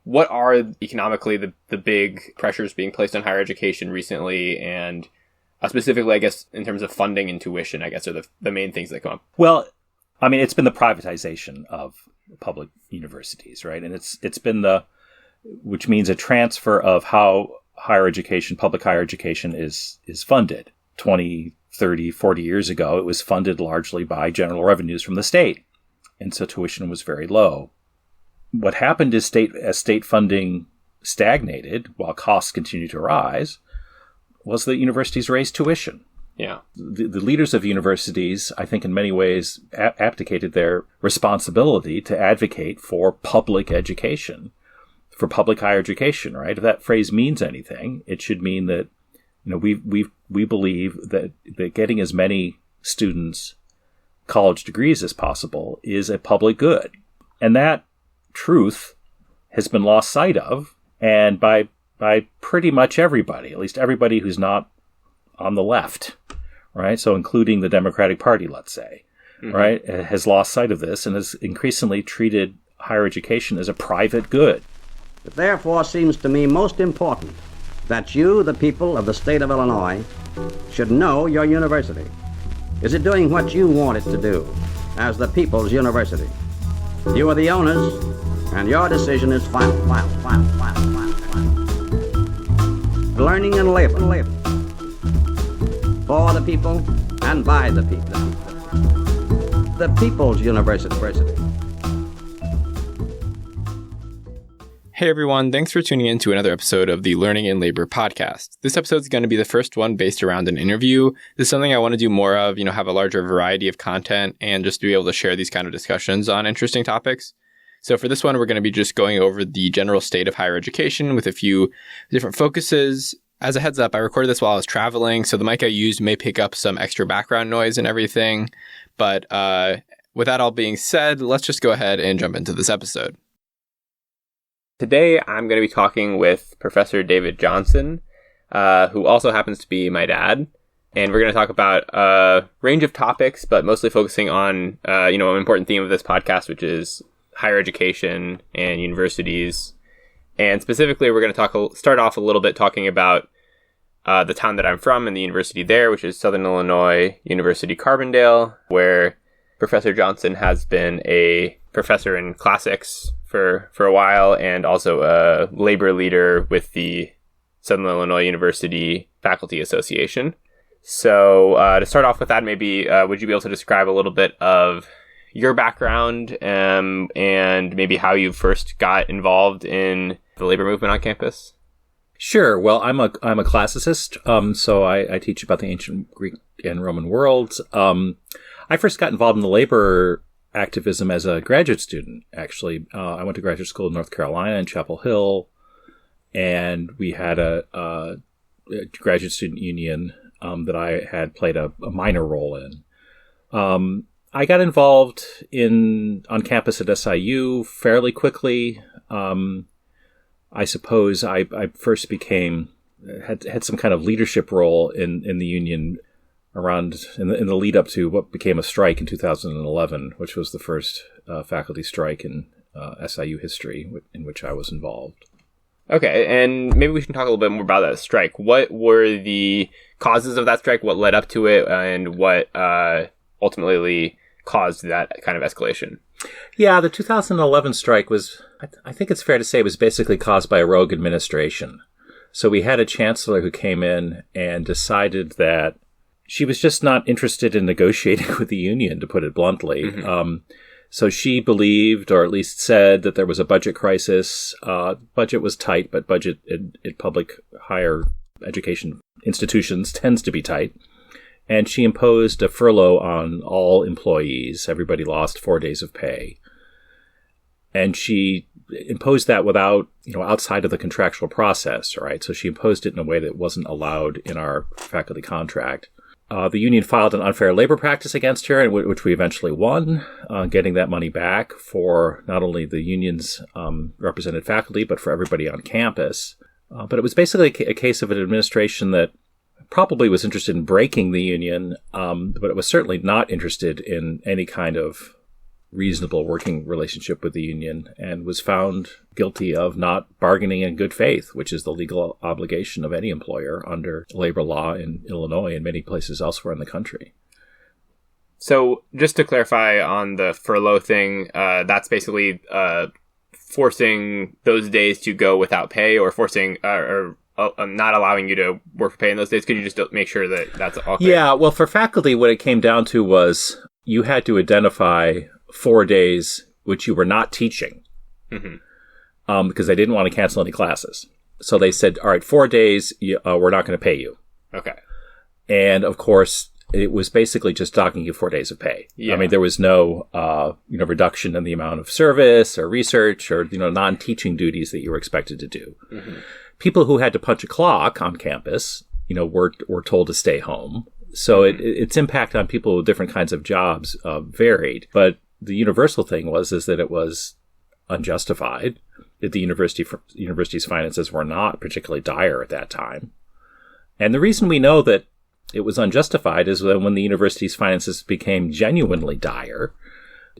what are economically the big pressures being placed on higher education recently, and specifically, I guess, in terms of funding and tuition, I guess, are the main things that come up? Well, I mean, it's been the privatization of public universities, right? And it's been which means a transfer of how higher education, public higher education is funded. 20, 30, 40 years ago, it was funded largely by general revenues from the state. And so tuition was very low. What happened is as state funding stagnated while costs continued to rise, was that universities raised tuition. Yeah. The leaders of universities, I think in many ways, abdicated their responsibility to advocate for public education, for public higher education, right? If that phrase means anything, it should mean that, we believe that getting as many students college degrees as possible is a public good. And that truth has been lost sight of, and by pretty much everybody, at least everybody who's not on the left, right? So including the Democratic Party, let's say, right, has lost sight of this and has increasingly treated higher education as a private good. It therefore seems to me most important that you, the people of the state of Illinois, should know your university. Is it doing what you want it to do as the people's university? You are the owners, and your decision is final. Learning and labor. For the people and by the people. The people's university. Hey everyone, thanks for tuning in to another episode of the Learning and Labor podcast. This episode is going to be the first one based around an interview. This is something I want to do more of, have a larger variety of content and just be able to share these kind of discussions on interesting topics. So for this one, we're going to be just going over the general state of higher education with a few different focuses. As a heads up, I recorded this while I was traveling, so the mic I used may pick up some extra background noise and everything. But with that all being said, let's just go ahead and jump into this episode. Today, I'm going to be talking with Professor David Johnson, who also happens to be my dad. And we're going to talk about a range of topics, but mostly focusing on, an important theme of this podcast, which is higher education and universities. And specifically, we're going to start off a little bit talking about the town that I'm from and the university there, which is Southern Illinois University Carbondale, where Professor Johnson has been a professor in classics for a while, and also a labor leader with the Southern Illinois University Faculty Association. So to start off with that, maybe would you be able to describe a little bit of your background and maybe how you first got involved in the labor movement on campus? Sure. Well, I'm a classicist, so I teach about the ancient Greek and Roman worlds. I first got involved in the labor activism as a graduate student, actually. I went to graduate school in North Carolina in Chapel Hill, and we had a graduate student union that I had played a minor role in. I got involved on campus at SIU fairly quickly. I suppose I first had some kind of leadership role in the union around in the lead up to what became a strike in 2011, which was the first faculty strike in SIU history in which I was involved. Okay, and maybe we can talk a little bit more about that strike. What were the causes of that strike? What led up to it, and what ultimately caused that kind of escalation? Yeah, the 2011 strike was, I think it's fair to say, was basically caused by a rogue administration. So we had a chancellor who came in and decided that she was just not interested in negotiating with the union, to put it bluntly. Mm-hmm. So she believed, or at least said, that there was a budget crisis. Budget was tight, but budget in public higher education institutions tends to be tight. And she imposed a furlough on all employees. Everybody lost 4 days of pay. And she imposed that without, outside of the contractual process, right? So she imposed it in a way that wasn't allowed in our faculty contract. The union filed an unfair labor practice against her, which we eventually won, getting that money back for not only the union's represented faculty, but for everybody on campus. But it was basically a case of an administration that probably was interested in breaking the union, but it was certainly not interested in any kind of reasonable working relationship with the union and was found guilty of not bargaining in good faith, which is the legal obligation of any employer under labor law in Illinois and many places elsewhere in the country. So just to clarify on the furlough thing, that's basically forcing those days to go without pay, or forcing or not allowing you to work for pay in those days. Could you just make sure that that's all clear? Yeah, well, for faculty, what it came down to was you had to identify 4 days which you were not teaching, because they didn't want to cancel any classes. So they said, all right, 4 days, we're not going to pay you. Okay. And of course, it was basically just docking you 4 days of pay. Yeah. I mean, there was no, reduction in the amount of service or research or, non-teaching duties that you were expected to do. People who had to punch a clock on campus, were told to stay home. So its impact on people with different kinds of jobs varied. But the universal thing is that it was unjustified, that the university's finances were not particularly dire at that time. And the reason we know that it was unjustified is that when the university's finances became genuinely dire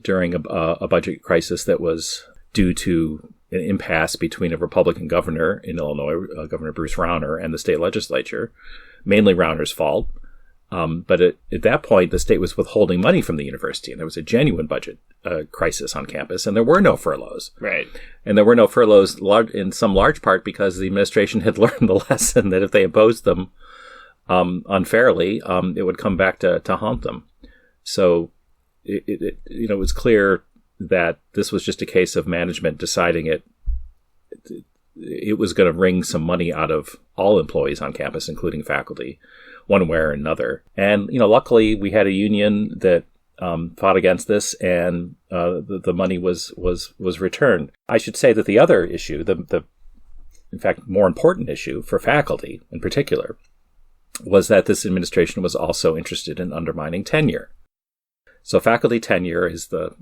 during a budget crisis that was due to an impasse between a Republican governor in Illinois, Governor Bruce Rauner, and the state legislature, mainly Rauner's fault. But at that point, the state was withholding money from the university, and there was a genuine budget crisis on campus, and there were no furloughs. Right. And there were no furloughs in some large part because the administration had learned the lesson that if they imposed them unfairly, it would come back to haunt them. So it was clear that this was just a case of management deciding it was going to wring some money out of all employees on campus, including faculty, one way or another. And luckily we had a union that fought against this, and the money was returned. I should say that the other issue, the in fact more important issue for faculty in particular, was that this administration was also interested in undermining tenure. So faculty tenure is the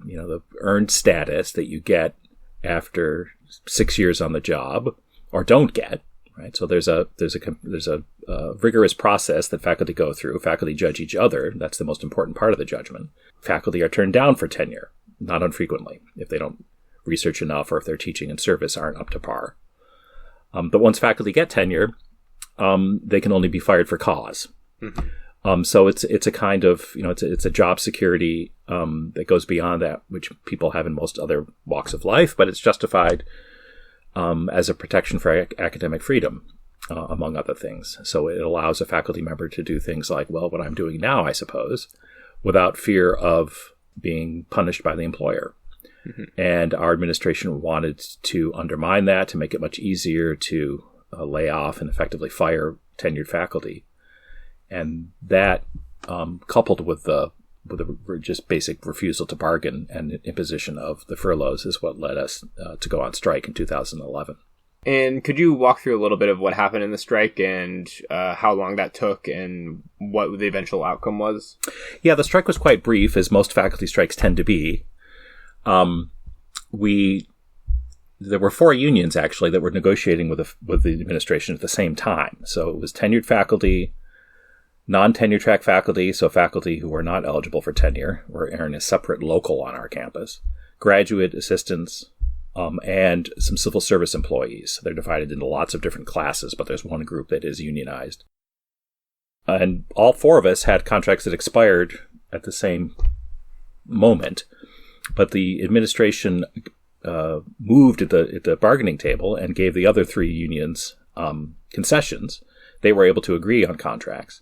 earned status that you get after 6 years on the job, or don't get. Right. So there's a rigorous process that faculty go through. Faculty judge each other. That's the most important part of the judgment. Faculty are turned down for tenure, not infrequently, if they don't research enough or if their teaching and service aren't up to par. But once faculty get tenure, they can only be fired for cause. So it's a kind of, it's a job security that goes beyond that, which people have in most other walks of life, but it's justified as a protection for academic freedom, among other things. So it allows a faculty member to do things like, well, what I'm doing now, I suppose, without fear of being punished by the employer. And our administration wanted to undermine that, to make it much easier to lay off and effectively fire tenured faculty. And that, coupled with the just basic refusal to bargain and imposition of the furloughs, is what led us to go on strike in 2011. And could you walk through a little bit of what happened in the strike and how long that took and what the eventual outcome was? Yeah, the strike was quite brief, as most faculty strikes tend to be. There were 4 unions, actually, that were negotiating with the administration at the same time. So it was tenured faculty, non-tenure track faculty, so faculty who were not eligible for tenure, were in a separate local on our campus, graduate assistants, and some civil service employees. They're divided into lots of different classes, but there's one group that is unionized. And all 4 of us had contracts that expired at the same moment, but the administration moved at the bargaining table and gave the other 3 unions concessions. They were able to agree on contracts.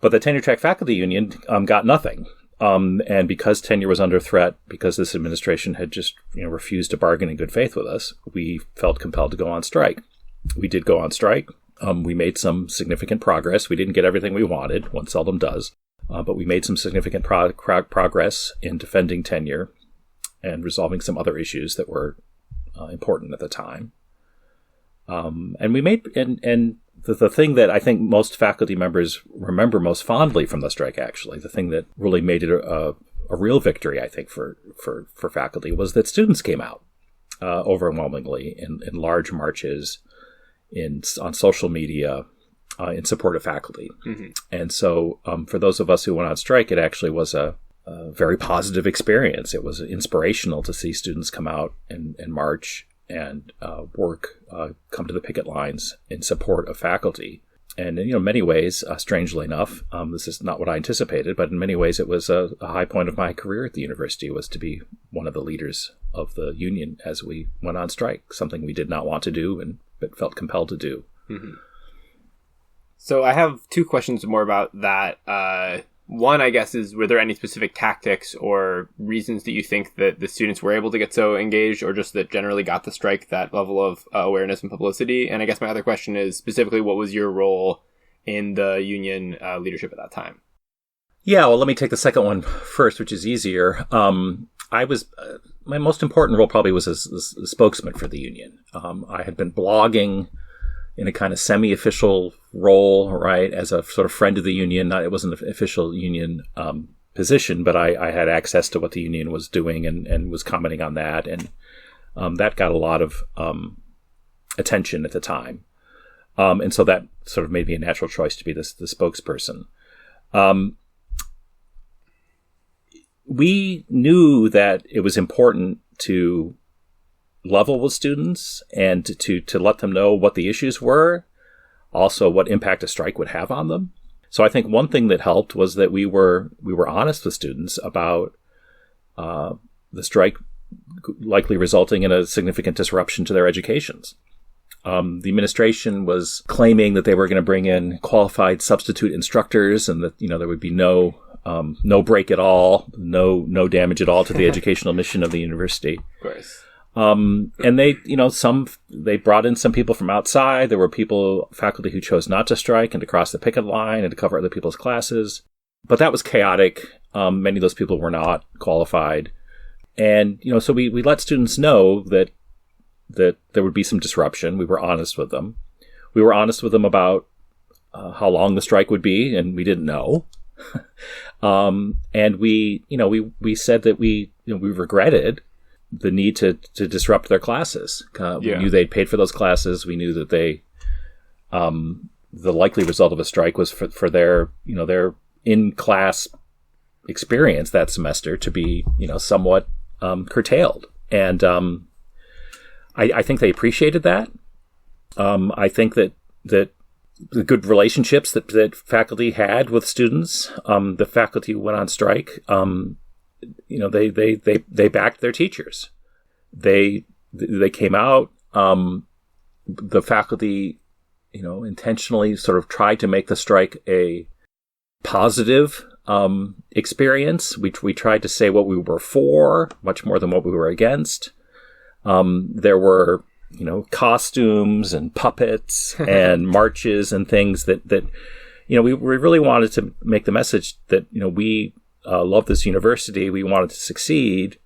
But the tenure track faculty union got nothing. And because tenure was under threat, because this administration had just refused to bargain in good faith with us, we felt compelled to go on strike. We did go on strike. We made some significant progress. We didn't get everything we wanted. One seldom does. But we made some significant progress in defending tenure and resolving some other issues that were important at the time. And we made the thing that I think most faculty members remember most fondly from the strike, actually, the thing that really made it a real victory, I think, for faculty, was that students came out overwhelmingly in large marches, on social media, in support of faculty. And so for those of us who went on strike, it actually was a a very positive experience. It was inspirational to see students come out and march and come to the picket lines in support of faculty. And in many ways, strangely enough, this is not what I anticipated, but in many ways it was a high point of my career at the university, was to be one of the leaders of the union as we went on strike, something we did not want to do but felt compelled to do. Mm-hmm. So I have two questions more about that. One, I guess, is were there any specific tactics or reasons that you think that the students were able to get so engaged, or just that generally got the strike that level of awareness and publicity? And I guess my other question is specifically, what was your role in the union leadership at that time? Yeah, well, let me take the second one first, which is easier. My most important role probably was as a spokesman for the union. I had been blogging in a kind of semi-official role, right, as a sort of friend of the union. It wasn't an official union position, but I had access to what the union was doing and was commenting on that. And that got a lot of attention at the time. And so that sort of made me a natural choice to be the spokesperson. We knew that it was important to level with students and to let them know what the issues were, also what impact a strike would have on them. So I think one thing that helped was that we were honest with students about the strike likely resulting in a significant disruption to their educations. The administration was claiming that they were going to bring in qualified substitute instructors, and that there would be no break at all, no damage at all to the educational mission of the university. Of course. And they brought in some people from outside. There were faculty who chose not to strike and to cross the picket line and to cover other people's classes. But that was chaotic. Many of those people were not qualified. And, so we let students know that there would be some disruption. We were honest with them. We were honest with them about how long the strike would be, and we didn't know. And we said that we regretted the need to disrupt their classes. We knew they'd paid for those classes. We knew that the likely result of a strike was for their in-class experience that semester to be, somewhat curtailed. And I think they appreciated that. I think that the good relationships that faculty had with students, the faculty who went on strike, they backed their teachers. They came out. The faculty, intentionally sort of tried to make the strike a positive experience. We tried to say what we were for, much more than what we were against. There were, costumes and puppets and marches and things that we really wanted to make the message that, we love this university. We wanted to succeed.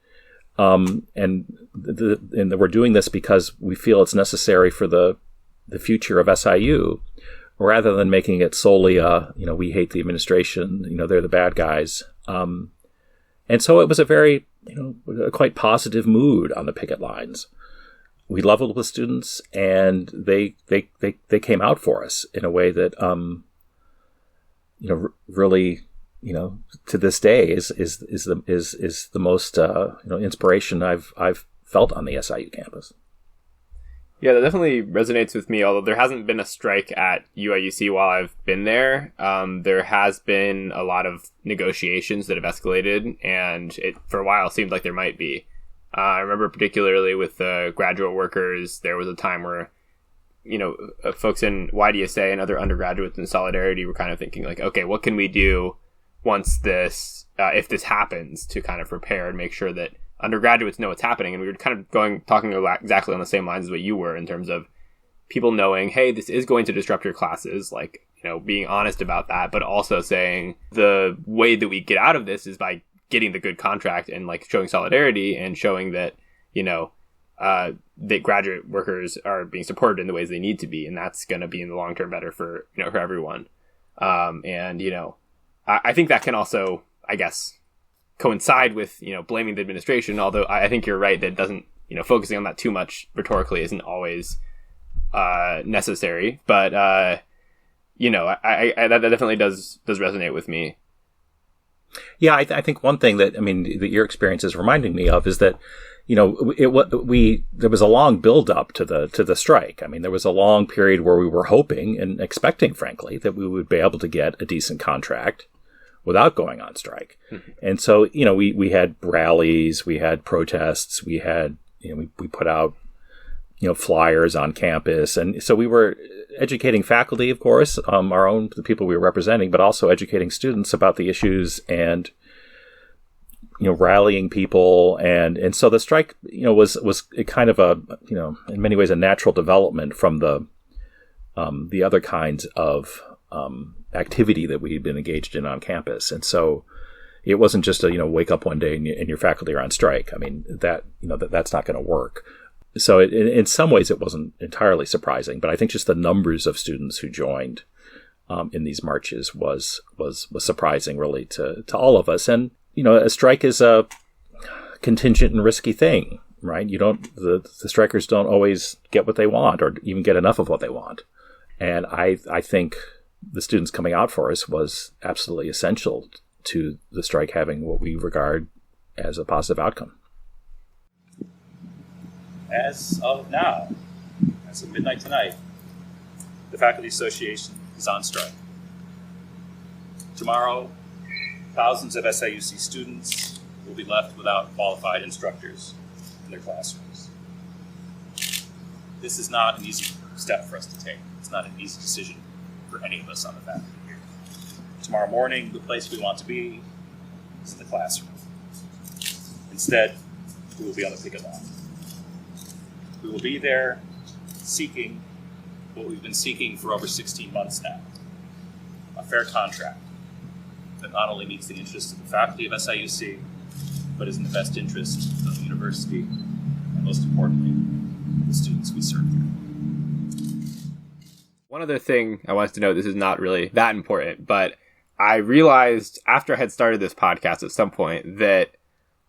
And we're doing this because we feel it's necessary for the future of SIU, rather than making it solely, we hate the administration, they're the bad guys. And so it was a very, a quite positive mood on the picket lines. We leveled with students, and they came out for us in a way that, really, to this day is the most inspiration I've felt on the SIU campus. Yeah, that definitely resonates with me. Although there hasn't been a strike at UIUC while I've been there, there has been a lot of negotiations that have escalated, and it for a while seemed like there might be. I remember particularly with the graduate workers, there was a time where, folks in YDSA and other undergraduates in Solidarity were kind of thinking like, okay, what can we do once this, if this happens, to kind of prepare and make sure that undergraduates know what's happening. And we were kind of talking exactly on the same lines as what you were, in terms of people knowing, hey, this is going to disrupt your classes, like, being honest about that, but also saying the way that we get out of this is by getting the good contract and like showing solidarity and showing that, that graduate workers are being supported in the ways they need to be. And that's going to be in the long term better for, for everyone. I think that can also, I guess, coincide with, blaming the administration. Although I think you're right that it doesn't, focusing on that too much rhetorically isn't always necessary. But, I that definitely does resonate with me. Yeah, I think one thing that your experience is reminding me of is that, there was a long build up to the strike. I mean, there was a long period where we were hoping and expecting, frankly, that we would be able to get a decent contract without going on strike. Mm-hmm. And so, we had rallies, we had protests, we had, we put out, flyers on campus. And so we were educating faculty, of course, the people we were representing, but also educating students about the issues and, rallying people. And so the strike, was kind of in many ways a natural development from the other kinds of, activity that we had been engaged in on campus. And so it wasn't just wake up one day and your faculty are on strike. I mean, that's not going to work. So in some ways it wasn't entirely surprising, but I think just the numbers of students who joined in these marches was surprising really to all of us. And, a strike is a contingent and risky thing, right? The strikers don't always get what they want or even get enough of what they want. And I think the students coming out for us was absolutely essential to the strike having what we regard as a positive outcome. As of now, as of midnight tonight, the Faculty Association is on strike. Tomorrow, thousands of SIUC students will be left without qualified instructors in their classrooms. This is not an easy step for us to take. It's not an easy decision for any of us on the faculty here. Tomorrow morning, the place we want to be is in the classroom. Instead, we will be on the picket line. We will be there seeking what we've been seeking for over 16 months now, a fair contract that not only meets the interests of the faculty of SIUC, but is in the best interest of the university, and most importantly, the students we serve here. One other thing I wanted to note, this is not really that important, but I realized after I had started this podcast at some point that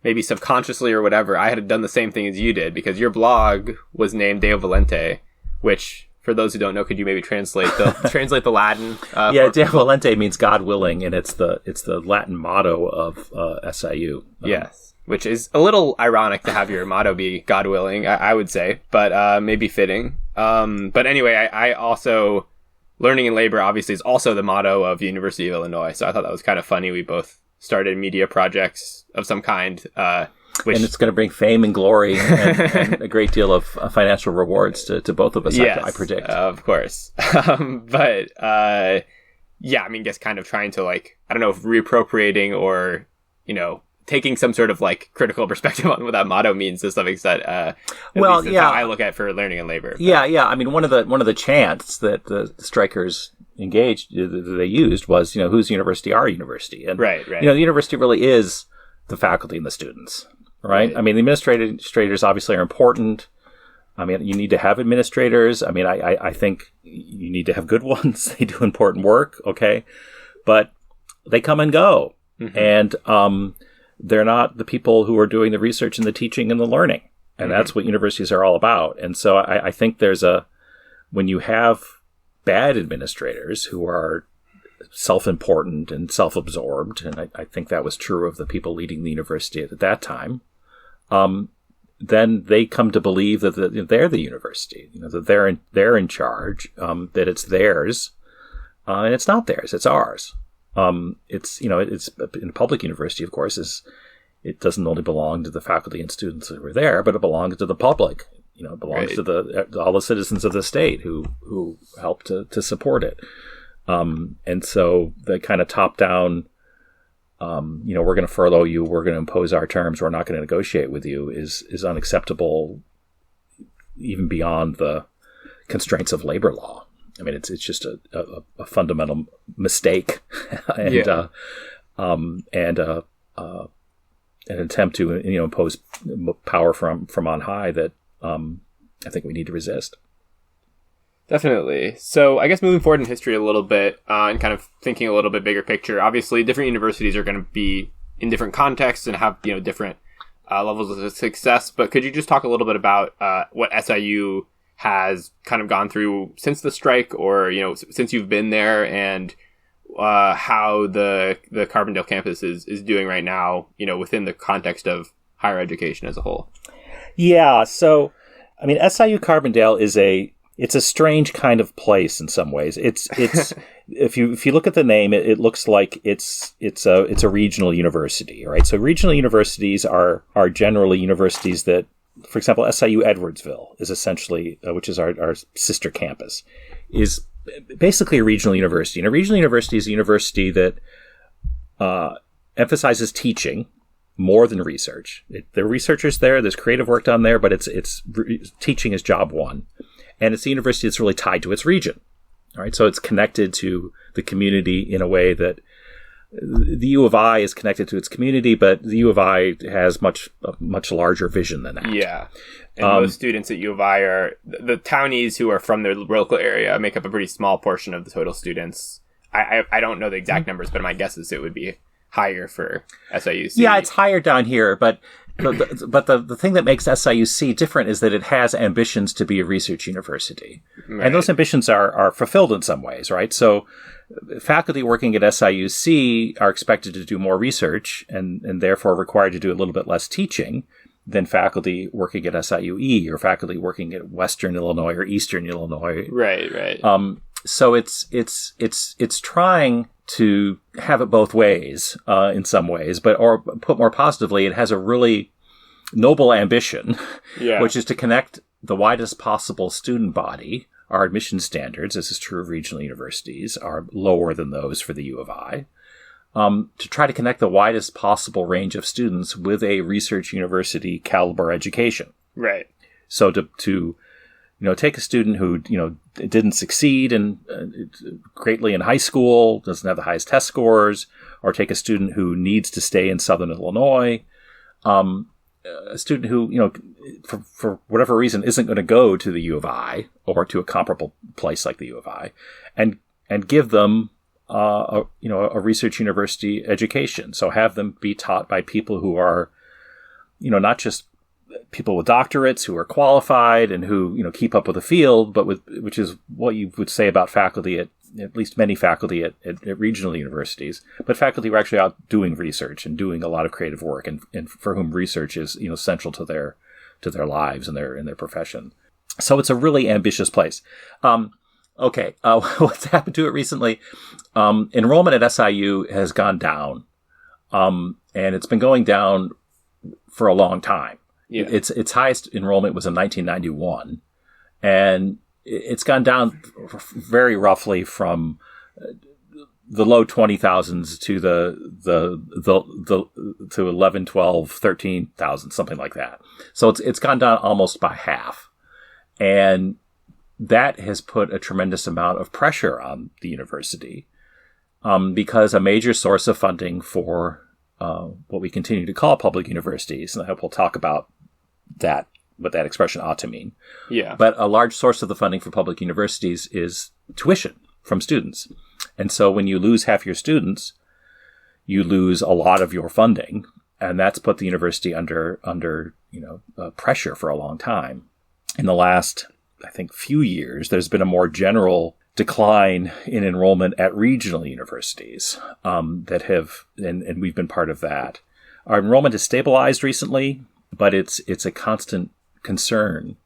maybe subconsciously or whatever, I had done the same thing as you did, because your blog was named Deo Volente, which, for those who don't know, could you maybe translate the Latin? Deo Volente means God willing, and it's the Latin motto of SIU. Yes, which is a little ironic to have your motto be God willing, I would say, but maybe fitting. But anyway, I also, learning in labor obviously is also the motto of the University of Illinois, so I thought that was kind of funny. We both started media projects of some kind, and it's going to bring fame and glory and a great deal of financial rewards to both of us. Yes, I predict. Of course. But guess kind of trying to I don't know if reappropriating or taking some sort of critical perspective on what that motto means to some extent. How I look at for learning and labor. Yeah. I mean, one of the chants that the strikers engaged, they used was, whose university, our university. And, right. The university really is the faculty and the students, right? I mean, the administrators obviously are important. I mean, you need to have administrators. I mean, I think you need to have good ones. They do important work, okay? But they come and go. Mm-hmm. And they're not the people who are doing the research and the teaching and the learning. And mm-hmm. that's what universities are all about. And so I think when you have bad administrators who are self-important and self-absorbed, and I think that was true of the people leading the university at that time, then they come to believe that they're the university, that they're in charge, that it's theirs, and it's not theirs, it's ours. It's in a public university, of course, it doesn't only belong to the faculty and students who are there, but it belongs to the public. It belongs to all the citizens of the state who help to support it. And so the kind of top down, we're going to furlough you, we're going to impose our terms, we're not going to negotiate with you is unacceptable, even beyond the constraints of labor law. I mean, it's just a fundamental mistake and an attempt to impose power from on high that I think we need to resist. Definitely. So I guess moving forward in history a little bit and kind of thinking a little bit bigger picture, obviously different universities are going to be in different contexts and have different levels of success. But could you just talk a little bit about what SIU has kind of gone through since the strike, or since you've been there, and how the Carbondale campus is doing right now, within the context of higher education as a whole. Yeah. So, I mean, SIU Carbondale it's a strange kind of place in some ways. It's if you look at the name, it looks like it's a regional university, right? So regional universities are generally universities that, for example, SIU Edwardsville is essentially, which is our sister campus, is basically a regional university. And a regional university is a university that emphasizes teaching more than research. There are researchers there, there's creative work done there, but teaching is job one. And it's a university that's really tied to its region. All right, so it's connected to the community in a way that the U of I is connected to its community, but the U of I has a much larger vision than that. Yeah. And most students at U of I are the townies who are from their local area make up a pretty small portion of the total students. I don't know the exact numbers, but my guess is it would be higher for SIUC. Yeah, it's higher down here, but the thing that makes SIUC different is that it has ambitions to be a research university. Right. And those ambitions are fulfilled in some ways, right? So faculty working at SIUC are expected to do more research and therefore required to do a little bit less teaching than faculty working at SIUE or faculty working at Western Illinois or Eastern Illinois. Right. So it's trying to have it both ways in some ways, or put more positively, it has a really noble ambition, which is to connect the widest possible student body. Our admission standards, this is true of regional universities, are lower than those for the U of I. To try to connect the widest possible range of students with a research university caliber education. Right. So to take a student who, didn't succeed greatly in high school, doesn't have the highest test scores, or take a student who needs to stay in Southern Illinois, a student who, for whatever reason isn't going to go to the U of I or to a comparable place like the U of I, and give them a research university education. So have them be taught by people who are, not just people with doctorates who are qualified and who, keep up with the field, but which is what you would say about faculty at least many faculty at regional universities, but faculty who are actually out doing research and doing a lot of creative work and for whom research is, central to their lives and their profession. So it's a really ambitious place. What's happened to it recently? Enrollment at SIU has gone down, and it's been going down for a long time. Yeah. Its highest enrollment was in 1991, and it's gone down very roughly from the low 20,000s to to 11, 12, 13,000, something like that. So it's gone down almost by half, and that has put a tremendous amount of pressure on the university, because a major source of funding for what we continue to call public universities, and I hope we'll talk about that, what that expression ought to mean. Yeah. But a large source of the funding for public universities is tuition from students. And so when you lose half your students, you lose a lot of your funding, and that's put the university under pressure for a long time. In the last, I think, few years, there's been a more general decline in enrollment at regional universities that have, and we've been part of that. Our enrollment has stabilized recently, but it's a constant concern.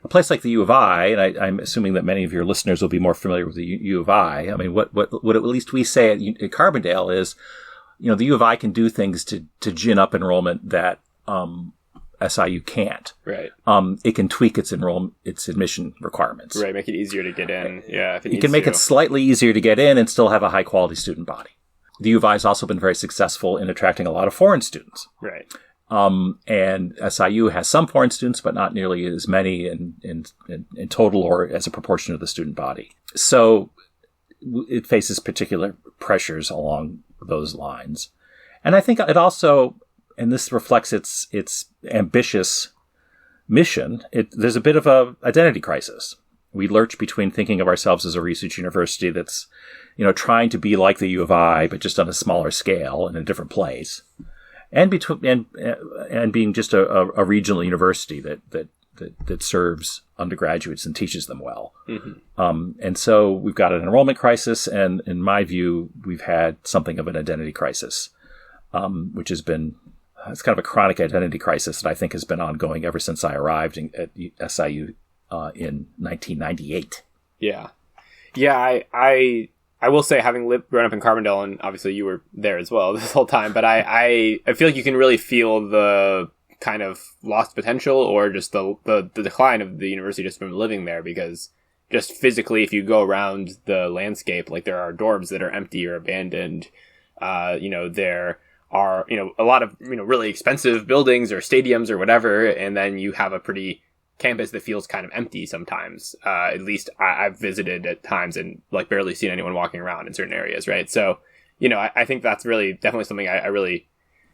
A place like the U of I, and I'm assuming that many of your listeners will be more familiar with the U of I. I mean, what at least we say at Carbondale is, the U of I can do things to gin up enrollment that SIU can't. Right. It can tweak its admission requirements. Right. Make it easier to get in. Yeah. You can make it slightly easier to get in and still have a high quality student body. The U of I has also been very successful in attracting a lot of foreign students. Right. And SIU has some foreign students, but not nearly as many in total or as a proportion of the student body. So it faces particular pressures along those lines. And I think it also, and this reflects its ambitious mission, there's a bit of a identity crisis. We lurch between thinking of ourselves as a research university that's, trying to be like the U of I, but just on a smaller scale in a different place. And being just a regional university that that serves undergraduates and teaches them well. And so we've got an enrollment crisis, and in my view, we've had something of an identity crisis, which has been, it's kind of a chronic identity crisis that I think has been ongoing ever since I arrived at SIU in 1998. Yeah. Yeah, I will say, having grown up in Carbondale, and obviously you were there as well this whole time, but I feel like you can really feel the kind of lost potential, or just the decline of the university just from living there, because just physically, if you go around the landscape, like, there are dorms that are empty or abandoned. There are, a lot of, really expensive buildings or stadiums or whatever, and then you have a pretty campus that feels kind of empty sometimes. At least I've visited at times and, like, barely seen anyone walking around in certain areas, right? So, I think that's really definitely something I really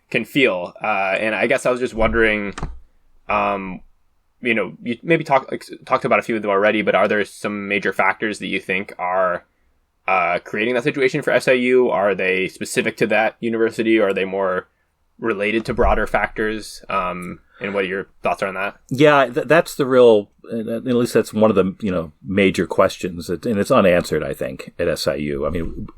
can feel. And I guess I was just wondering, you maybe talked about a few of them already, but are there some major factors that you think are creating that situation for SIU? Are they specific to that university, or are they more related to broader factors? And what are your thoughts on that? Yeah, that's the real, at least that's one of the, major questions, and it's unanswered, I think, at SIU. I mean,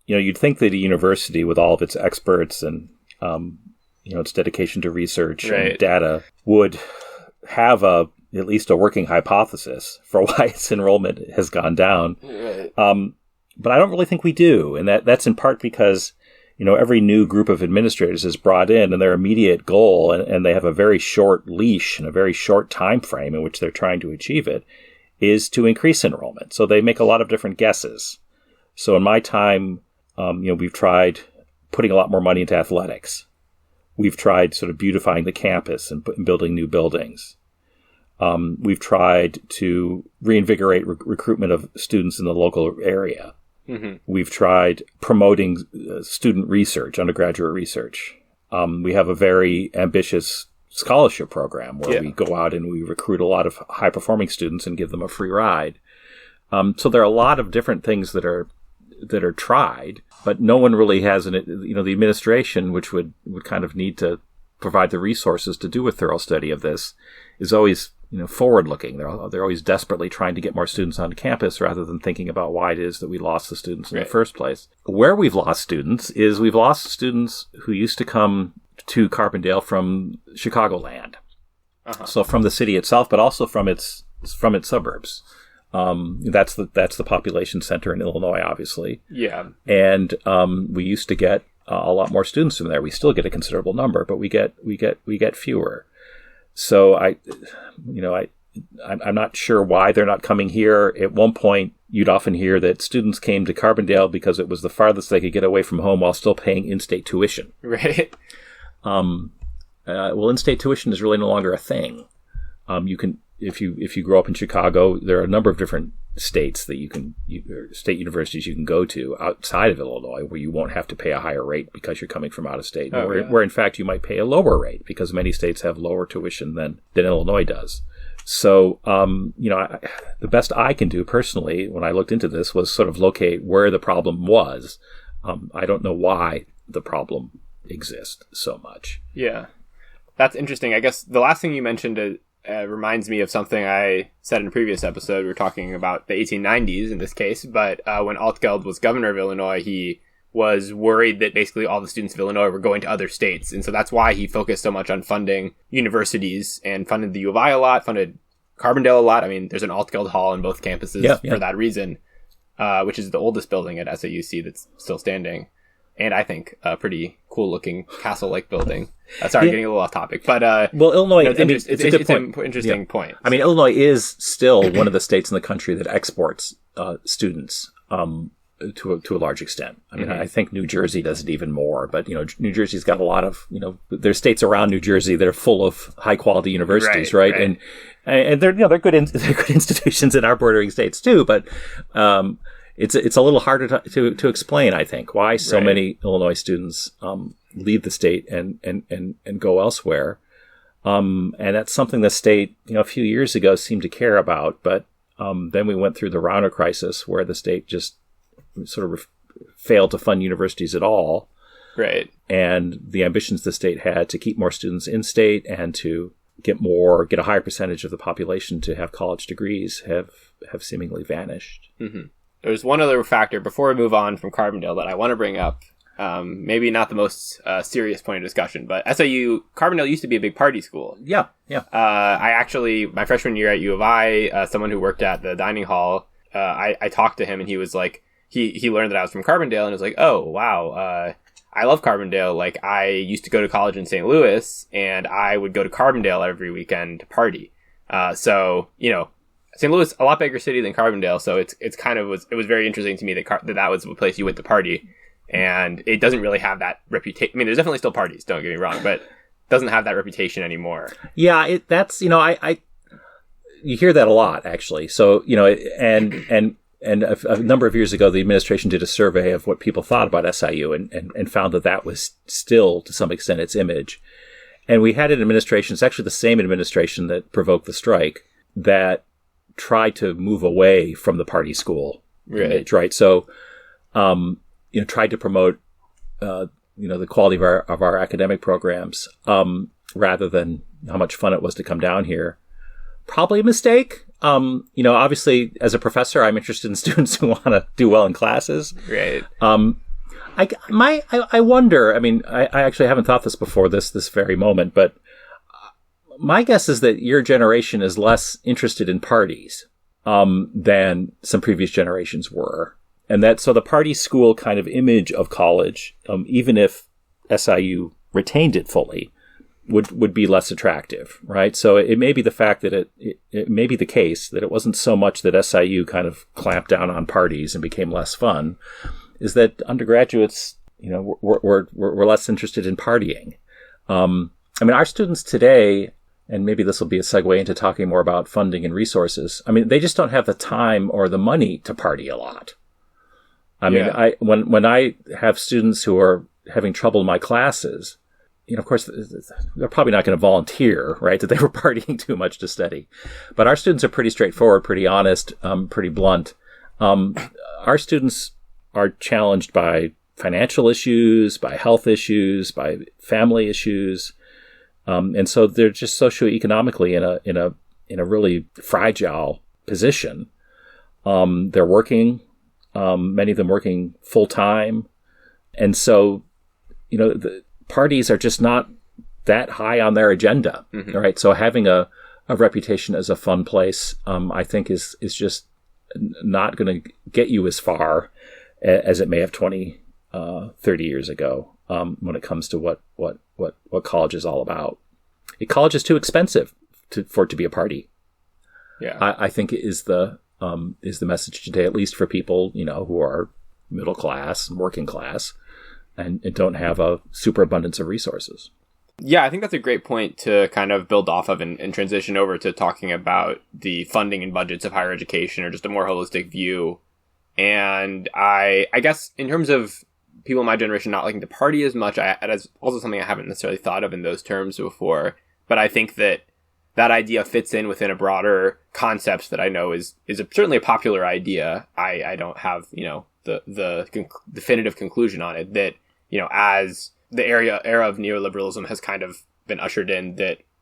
you'd think that a university with all of its experts and, its dedication to research and data would have at least a working hypothesis for why its enrollment has gone down. Right. But I don't really think we do. And that's in part because, every new group of administrators is brought in, and their immediate goal, and they have a very short leash and a very short time frame in which they're trying to achieve it, is to increase enrollment. So they make a lot of different guesses. So in my time, we've tried putting a lot more money into athletics. We've tried sort of beautifying the campus and building new buildings. We've tried to reinvigorate recruitment of students in the local area. Mm-hmm. We've tried promoting student research, undergraduate research. We have a very ambitious scholarship program where we go out and we recruit a lot of high-performing students and give them a free ride. So there are a lot of different things that are tried, but no one really has the administration, which would kind of need to provide the resources to do a thorough study of this, is always forward-looking. They're always desperately trying to get more students on campus rather than thinking about why it is that we lost the students in the first place. Where we've lost students is we've lost students who used to come to Carbondale from Chicagoland. Uh-huh. So from the city itself, but also from its suburbs. That's the population center in Illinois, obviously. Yeah. And we used to get a lot more students from there. We still get a considerable number, but we get fewer. So I'm not sure why they're not coming here. At one point, you'd often hear that students came to Carbondale because it was the farthest they could get away from home while still paying in-state tuition. Right. Well, in-state tuition is really no longer a thing. You can, if you grow up in Chicago, there are a number of different states that state universities you can go to outside of Illinois where you won't have to pay a higher rate because you're coming from out of state. Where in fact you might pay a lower rate because many states have lower tuition than Illinois does. So, the best I can do personally when I looked into this was sort of locate where the problem was. I don't know why the problem exists so much. Yeah, that's interesting. I guess the last thing you mentioned reminds me of something I said in a previous episode. We were talking about the 1890s in this case, but when Altgeld was governor of Illinois, he was worried that basically all the students of Illinois were going to other states. And so that's why he focused so much on funding universities and funded the U of I a lot, funded Carbondale a lot. I mean, there's an Altgeld Hall in both campuses for that reason, which is the oldest building at SAUC that's still standing. And I think a pretty cool-looking castle-like building. Sorry, getting a little off topic, but Illinois. It's an interesting point. I mean, Illinois is still one of the states in the country that exports students to a large extent. I mean, I think New Jersey does it even more. But New Jersey's got a lot of there's states around New Jersey that are full of high-quality universities, right? And they're they're good institutions in our bordering states too, but. It's a little harder to explain, I think, why so many Illinois students leave the state and go elsewhere. And that's something the state, a few years ago seemed to care about. But then we went through the Rauner crisis where the state just sort of failed to fund universities at all. Right. And the ambitions the state had to keep more students in state and to get a higher percentage of the population to have college degrees have seemingly vanished. Mm-hmm. There's one other factor before we move on from Carbondale that I want to bring up. Maybe not the most serious point of discussion, but Carbondale used to be a big party school. Yeah. I actually, my freshman year at U of I, someone who worked at the dining hall, I talked to him and he was like, he learned that I was from Carbondale and was like, oh, wow, I love Carbondale. Like, I used to go to college in St. Louis and I would go to Carbondale every weekend to party. So, St. Louis, a lot bigger city than Carbondale, so it's kind of it was very interesting to me that was the place you went to party, and it doesn't really have that reputation. I mean, there's definitely still parties, don't get me wrong, but it doesn't have that reputation anymore. Yeah, that's I you hear that a lot actually. So and a number of years ago, the administration did a survey of what people thought about SIU and found that was still to some extent its image. And we had an administration, it's actually the same administration that provoked the strike, that tried to move away from the party school image, right? So, tried to promote, the quality of our academic programs, rather than how much fun it was to come down here. Probably a mistake. Obviously, as a professor, I'm interested in students who want to do well in classes. Right. I wonder. I mean, I actually haven't thought this before this very moment, but my guess is that your generation is less interested in parties than some previous generations were. And so the party school kind of image of college, even if SIU retained it fully, would be less attractive, right? So it may be the fact that it may be the case that it wasn't so much that SIU kind of clamped down on parties and became less fun, is that undergraduates, were less interested in partying. Our students today, and maybe this will be a segue into talking more about funding and resources. I mean, they just don't have the time or the money to party a lot. When I have students who are having trouble in my classes, of course, they're probably not going to volunteer, right, that they were partying too much to study. But our students are pretty straightforward, pretty honest, pretty blunt. Our students are challenged by financial issues, by health issues, by family issues. And so they're just socioeconomically in a really fragile position. They're working, many of them working full time. And so, the parties are just not that high on their agenda. Mm-hmm. Right. So having a reputation as a fun place, I think is just not going to get you as far as it may have 20, 30 years ago, when it comes to what college is all about. College is too expensive for it to be a party. Yeah, I think it is the message today, at least for people who are middle class, working class, and don't have a superabundance of resources. Yeah, I think that's a great point to kind of build off of and transition over to talking about the funding and budgets of higher education, or just a more holistic view. And I guess in terms of people in my generation not liking to party as much, that's also something I haven't necessarily thought of in those terms before. But I think that idea fits in within a broader concept that I know is certainly a popular idea. I don't have, the definitive conclusion on it, that, as the era of neoliberalism has kind of been ushered in,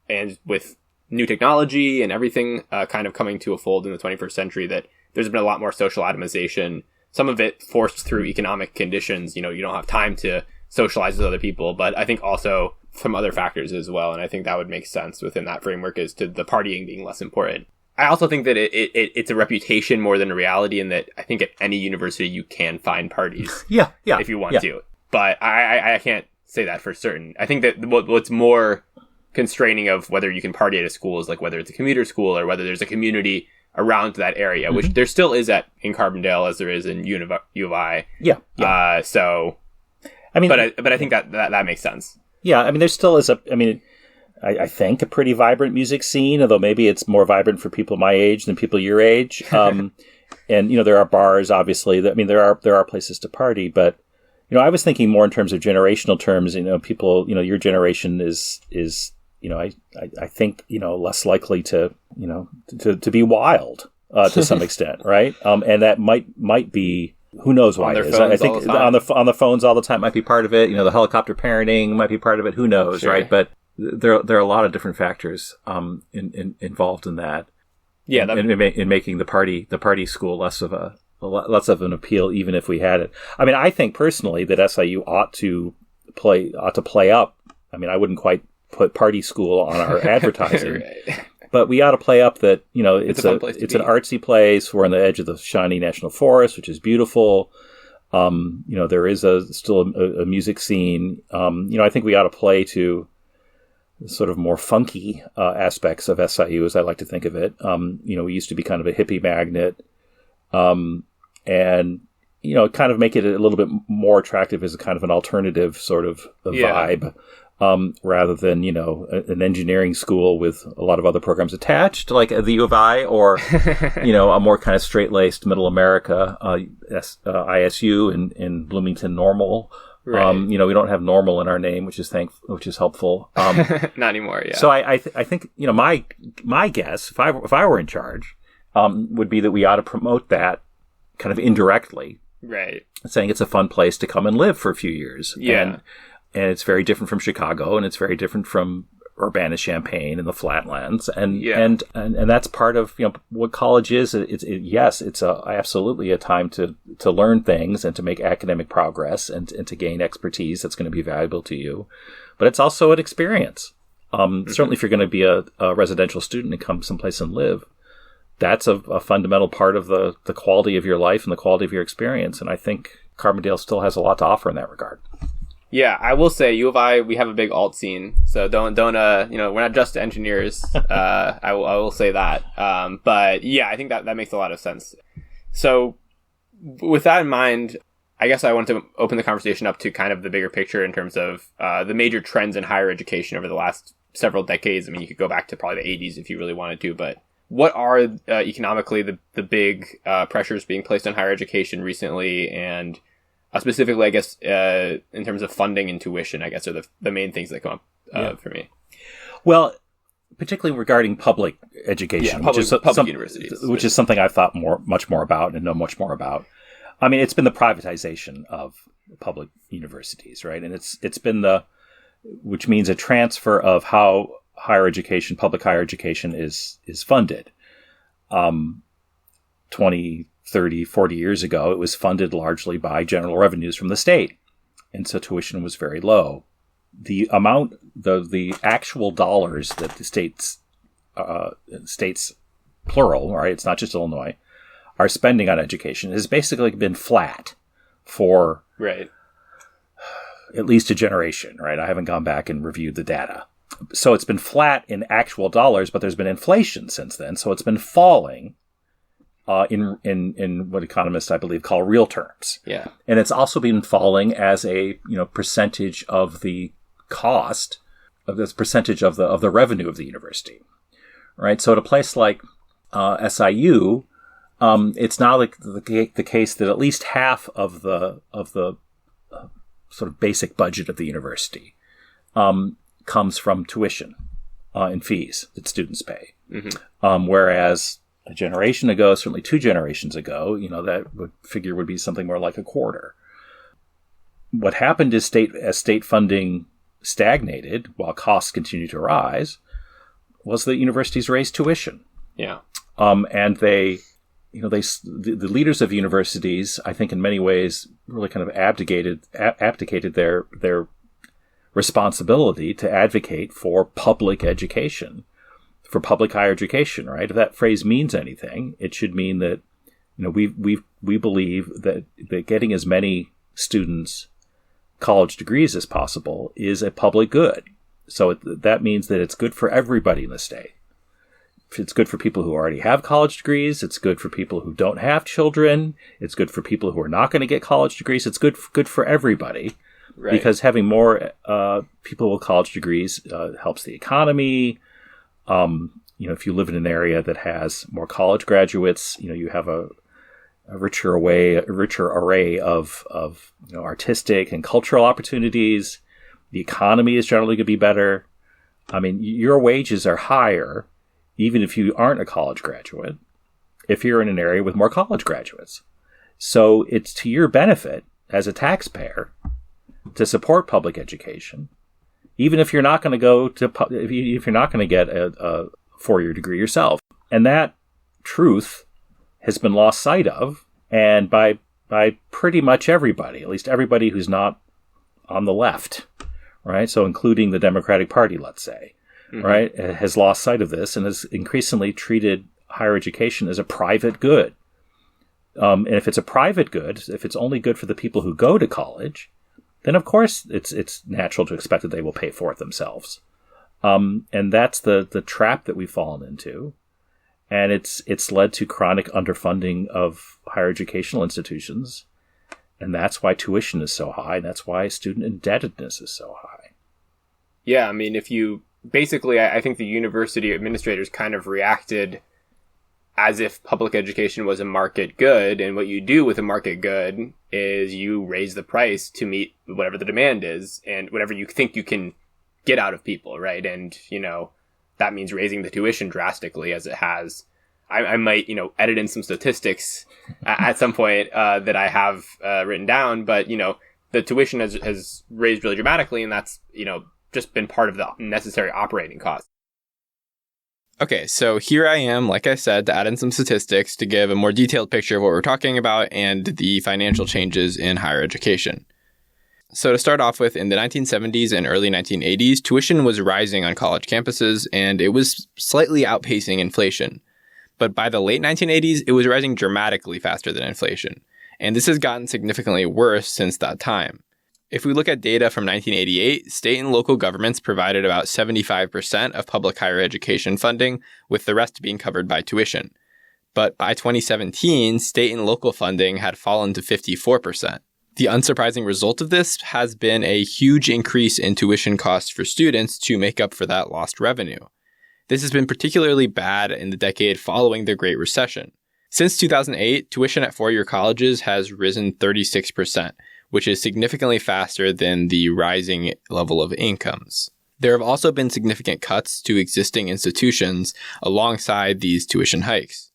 and with new technology and everything kind of coming to a fold in the 21st century, that there's been a lot more social atomization. Some of it forced through economic conditions. You don't have time to socialize with other people, but I think also from other factors as well. And I think that would make sense within that framework as to the partying being less important. I also think that it's a reputation more than a reality, and that I think at any university you can find parties. Yeah. If you want to. But I can't say that for certain. I think that what's more constraining of whether you can party at a school is like whether it's a commuter school or whether there's a community around that area, mm-hmm. which there still is in Carbondale as there is in U of I. Yeah. So, I mean, but I think that makes sense. Yeah. I mean, there still is I think a pretty vibrant music scene, although maybe it's more vibrant for people my age than people your age. And there are bars, obviously. There are places to party, but I was thinking more in terms of generational terms. People, your generation is I think less likely to be wild to some extent, right? And that might be, who knows why it is. I think on the phones all the time might be part of it. The helicopter parenting might be part of it. Who knows, sure. Right? But there are a lot of different factors involved in that. Yeah, in making the party school less of an appeal, even if we had it. I mean, I think personally that SIU ought to play up. I mean, I wouldn't quite put party school on our advertising, right. But we ought to play up that, you know, it's an artsy place. We're on the edge of the Shawnee National Forest, which is beautiful. You know, there is still a music scene. You know, I think we ought to play to sort of more funky aspects of SIU, as I like to think of it. You know, we used to be kind of a hippie magnet, and you know, kind of make it a little bit more attractive as a kind of an alternative sort of vibe, rather than, you know, an engineering school with a lot of other programs attached, like the U of I, or you know, a more kind of straight-laced Middle America ISU in Bloomington Normal. Right. You know, we don't have Normal in our name, which is helpful. Not anymore. Yeah. So I think, you know, my guess, if I were in charge, would be that we ought to promote that kind of indirectly, right? Saying it's a fun place to come and live for a few years. Yeah. And it's very different from Chicago, and it's very different from Urbana-Champaign and the Flatlands, and that's part of, you know, what college is. It's absolutely a time to learn things and to make academic progress and to gain expertise that's going to be valuable to you, but it's also an experience. Certainly, if you're going to be a residential student and come someplace and live, that's a fundamental part of the quality of your life and the quality of your experience. And I think Carbondale still has a lot to offer in that regard. Yeah, I will say U of I, we have a big alt scene, so don't you know, we're not just engineers. I will say that. But yeah, I think that makes a lot of sense. So with that in mind, I guess I want to open the conversation up to kind of the bigger picture in terms of the major trends in higher education over the last several decades. I mean, you could go back to probably the 80s if you really wanted to, but what are economically the big pressures being placed on higher education recently, and specifically, I guess, in terms of funding and tuition, I guess, are the main things that come up for me. Well, particularly regarding public education, public universities, which is something I've thought much more about and know much more about. I mean, it's been the privatization of public universities, right? And it's been which means a transfer of how public higher education is funded. 20, 30, 40 years ago, it was funded largely by general revenues from the state. And so tuition was very low. The amount, the actual dollars that the states, plural, right, it's not just Illinois, are spending on education has basically been flat for at least a generation, right? I haven't gone back and reviewed the data. So it's been flat in actual dollars, but there's been inflation since then. So it's been falling in what economists, I believe, call real terms. Yeah. And it's also been falling as a, you know, percentage of the cost of this percentage of the revenue of the university. Right. So at a place like SIU, it's now the case that at least half of the sort of basic budget of the university comes from tuition and fees that students pay. Mm-hmm. Whereas a generation ago, certainly 2 generations ago, you know, that figure would be something more like a quarter. What happened is as state funding stagnated while costs continued to rise, was that universities raised tuition. Yeah. And the leaders of universities, I think in many ways, really kind of abdicated their responsibility to advocate for public education, for public higher education, right? If that phrase means anything, it should mean that, you know, we believe that getting as many students college degrees as possible is a public good. So that means that it's good for everybody in the state. It's good for people who already have college degrees. It's good for people who don't have children. It's good for people who are not going to get college degrees. It's good for everybody. Right. Because having more people with college degrees helps the economy. You know, if you live in an area that has more college graduates, you know, you have a richer array of you know, artistic and cultural opportunities. The economy is generally going to be better. I mean, your wages are higher, even if you aren't a college graduate, if you're in an area with more college graduates. So it's to your benefit as a taxpayer to support public education, even if you're not going to go to, if you're not going to get a 4-year degree yourself. And that truth has been lost sight of, and by pretty much everybody, at least everybody who's not on the left, right? So including the Democratic Party, let's say, right, has lost sight of this and has increasingly treated higher education as a private good. And if it's a private good, if it's only good for the people who go to college, then of course it's natural to expect that they will pay for it themselves. And that's the trap that we've fallen into. And it's led to chronic underfunding of higher educational institutions. And that's why tuition is so high. And that's why student indebtedness is so high. Yeah, I mean, if you basically, I think the university administrators kind of reacted as if public education was a market good. And what you do with a market good is you raise the price to meet whatever the demand is and whatever you think you can get out of people, right? And, that means raising the tuition drastically as it has. I might, edit in some statistics at some point that I have written down, but, the tuition has raised really dramatically, and that's, just been part of the necessary operating costs. Okay, so here I am, like I said, to add in some statistics to give a more detailed picture of what we're talking about and the financial changes in higher education. So to start off with, in the 1970s and early 1980s, tuition was rising on college campuses, and it was slightly outpacing inflation. But by the late 1980s, it was rising dramatically faster than inflation. And this has gotten significantly worse since that time. If we look at data from 1988, state and local governments provided about 75% of public higher education funding, with the rest being covered by tuition. But by 2017, state and local funding had fallen to 54%. The unsurprising result of this has been a huge increase in tuition costs for students to make up for that lost revenue. This has been particularly bad in the decade following the Great Recession. Since 2008, tuition at four-year colleges has risen 36%, which is significantly faster than the rising level of incomes. There have also been significant cuts to existing institutions alongside these tuition hikes.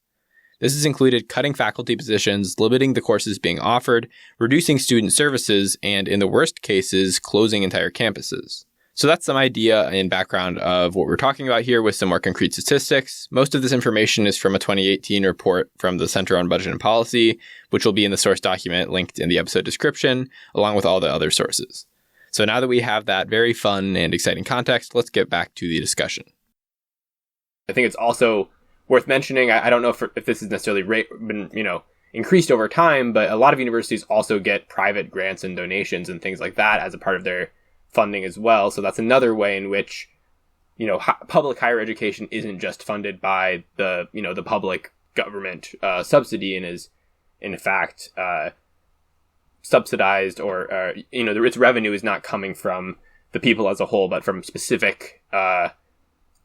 This has included cutting faculty positions, limiting the courses being offered, reducing student services, and in the worst cases, closing entire campuses. So that's some idea and background of what we're talking about here with some more concrete statistics. Most of this information is from a 2018 report from the Center on Budget and Policy, which will be in the source document linked in the episode description, along with all the other sources. So now that we have that very fun and exciting context, let's get back to the discussion. I think it's also worth mentioning, I don't know if this is necessarily been, increased over time, but a lot of universities also get private grants and donations and things like that as a part of their funding as well. So that's another way in which, public higher education isn't just funded by the public government subsidy and is, in fact, subsidized or, its revenue is not coming from the people as a whole, but from specific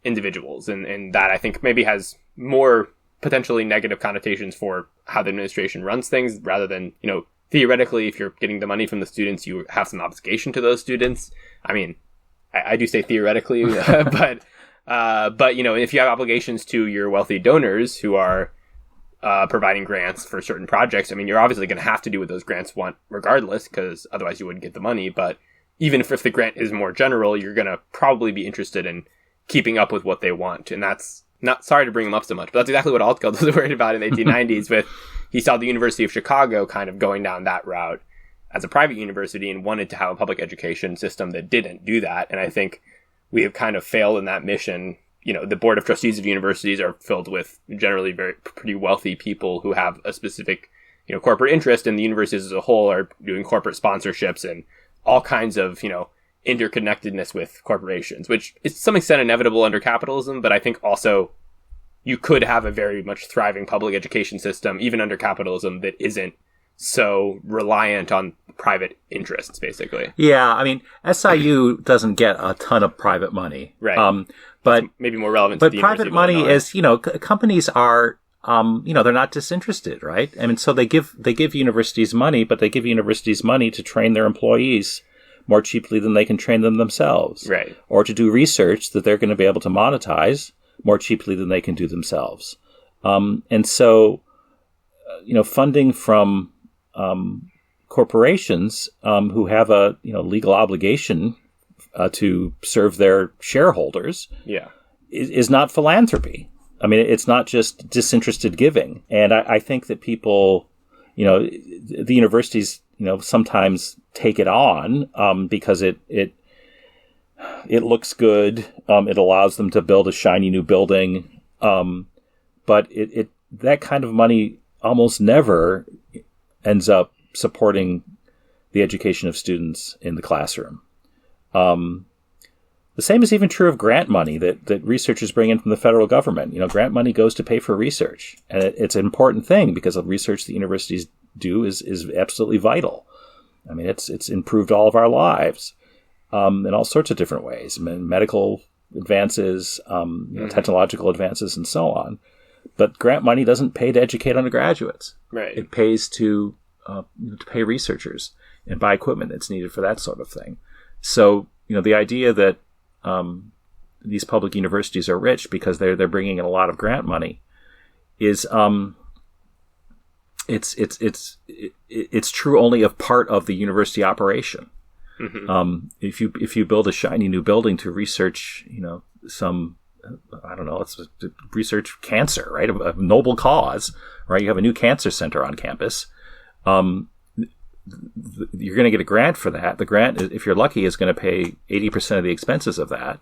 individuals. And that, I think, maybe has more potentially negative connotations for how the administration runs things rather than, theoretically, if you're getting the money from the students, you have some obligation to those students. I mean, I do say theoretically, but if you have obligations to your wealthy donors who are providing grants for certain projects, I mean, you're obviously going to have to do what those grants want regardless, because otherwise you wouldn't get the money. But even if the grant is more general, you're going to probably be interested in keeping up with what they want. And that's not, sorry to bring them up so much, but that's exactly what Altgeld was worried about in the 1890s with, he saw the University of Chicago kind of going down that route as a private university and wanted to have a public education system that didn't do that. And I think we have kind of failed in that mission. The board of trustees of universities are filled with generally pretty wealthy people who have a specific, corporate interest, and the universities as a whole are doing corporate sponsorships and all kinds of, interconnectedness with corporations, which is to some extent inevitable under capitalism, but I think also you could have a very much thriving public education system, even under capitalism, that isn't so reliant on private interests, basically. Yeah, I mean, SIU doesn't get a ton of private money. Right. But it's maybe more relevant to the private money is, companies are, they're not disinterested, right? I mean, so they give universities money, but they give universities money to train their employees more cheaply than they can train them themselves. Right. Or to do research that they're going to be able to monetize more cheaply than they can do themselves. And so, funding from corporations who have a legal obligation to serve their shareholders Yeah. is not philanthropy. I mean, it's not just disinterested giving. And I think that people, the universities, sometimes take it on because it looks good. It allows them to build a shiny new building. But that kind of money almost never ends up supporting the education of students in the classroom. The same is even true of grant money that researchers bring in from the federal government. Grant money goes to pay for research. And it's an important thing because the research that universities do is absolutely vital. I mean, it's improved all of our lives in all sorts of different ways. I mean, medical advances, technological advances, and so on. But grant money doesn't pay to educate undergraduates. Right. It pays to pay researchers and buy equipment that's needed for that sort of thing. So, the idea that these public universities are rich because they're bringing in a lot of grant money is it's true only of part of the university operation. Mm-hmm. If you build a shiny new building to research, some, I don't know, let's research cancer, right? A noble cause, right? You have a new cancer center on campus. You're going to get a grant for that. The grant, if you're lucky, is going to pay 80% of the expenses of that.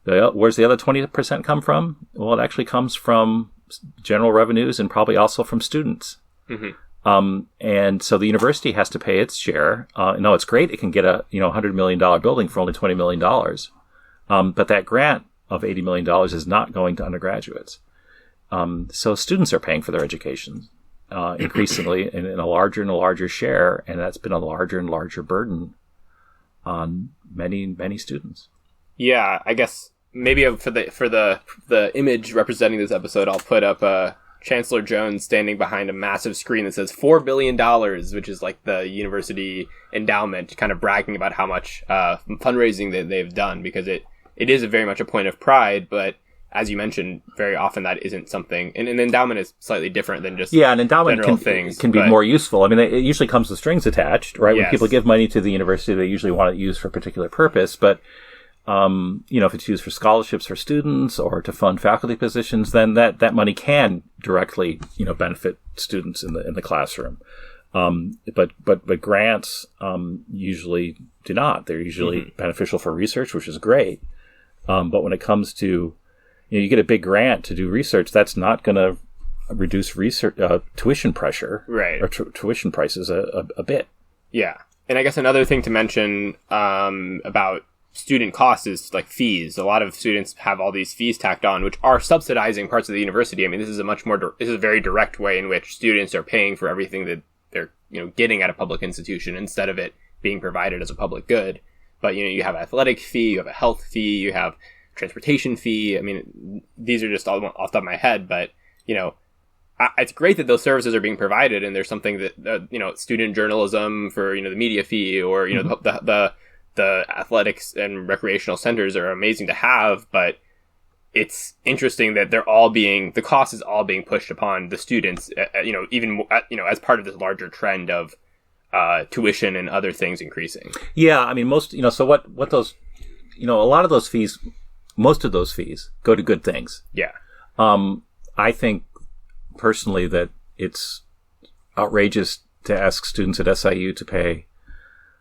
Where's the other 20% come from? Well, it actually comes from general revenues and probably also from students. Mm-hmm. And so the university has to pay its share. No, it's great. It can get a $100 million building for only $20 million. But that grant of $80 million is not going to undergraduates. So students are paying for their education increasingly in a larger and a larger share, and that's been a larger and larger burden on many, many students. Yeah, I guess maybe for the image representing this episode, I'll put up Chancellor Jones standing behind a massive screen that says $4 billion, which is like the university endowment, kind of bragging about how much fundraising that they've done, because it is very much a point of pride, but as you mentioned, very often that isn't something. And an endowment is slightly different than just an endowment can be more useful. I mean, it usually comes with strings attached, right? Yes. When people give money to the university, they usually want it used for a particular purpose. But if it's used for scholarships for students or to fund faculty positions, then that money can directly benefit students in the classroom. But grants usually do not. They're usually beneficial for research, which is great. But when it comes to you get a big grant to do research, that's not going to reduce research tuition pressure, right? Or tuition prices a bit. Yeah, and I guess another thing to mention about student costs is like fees. A lot of students have all these fees tacked on, which are subsidizing parts of the university. I mean, this is a very direct way in which students are paying for everything that they're getting at a public institution instead of it being provided as a public good. But you have an athletic fee, you have a health fee, you have transportation fee. I mean, these are just all off the top of my head, but it's great that those services are being provided, and there's something that student journalism for the media fee, or the athletics and recreational centers are amazing to have, but it's interesting that the cost is all being pushed upon the students, even as part of this larger trend of tuition and other things increasing. Yeah, I mean, most so what those a lot of those fees. Most of those fees go to good things. Yeah. I think personally that it's outrageous to ask students at SIU to pay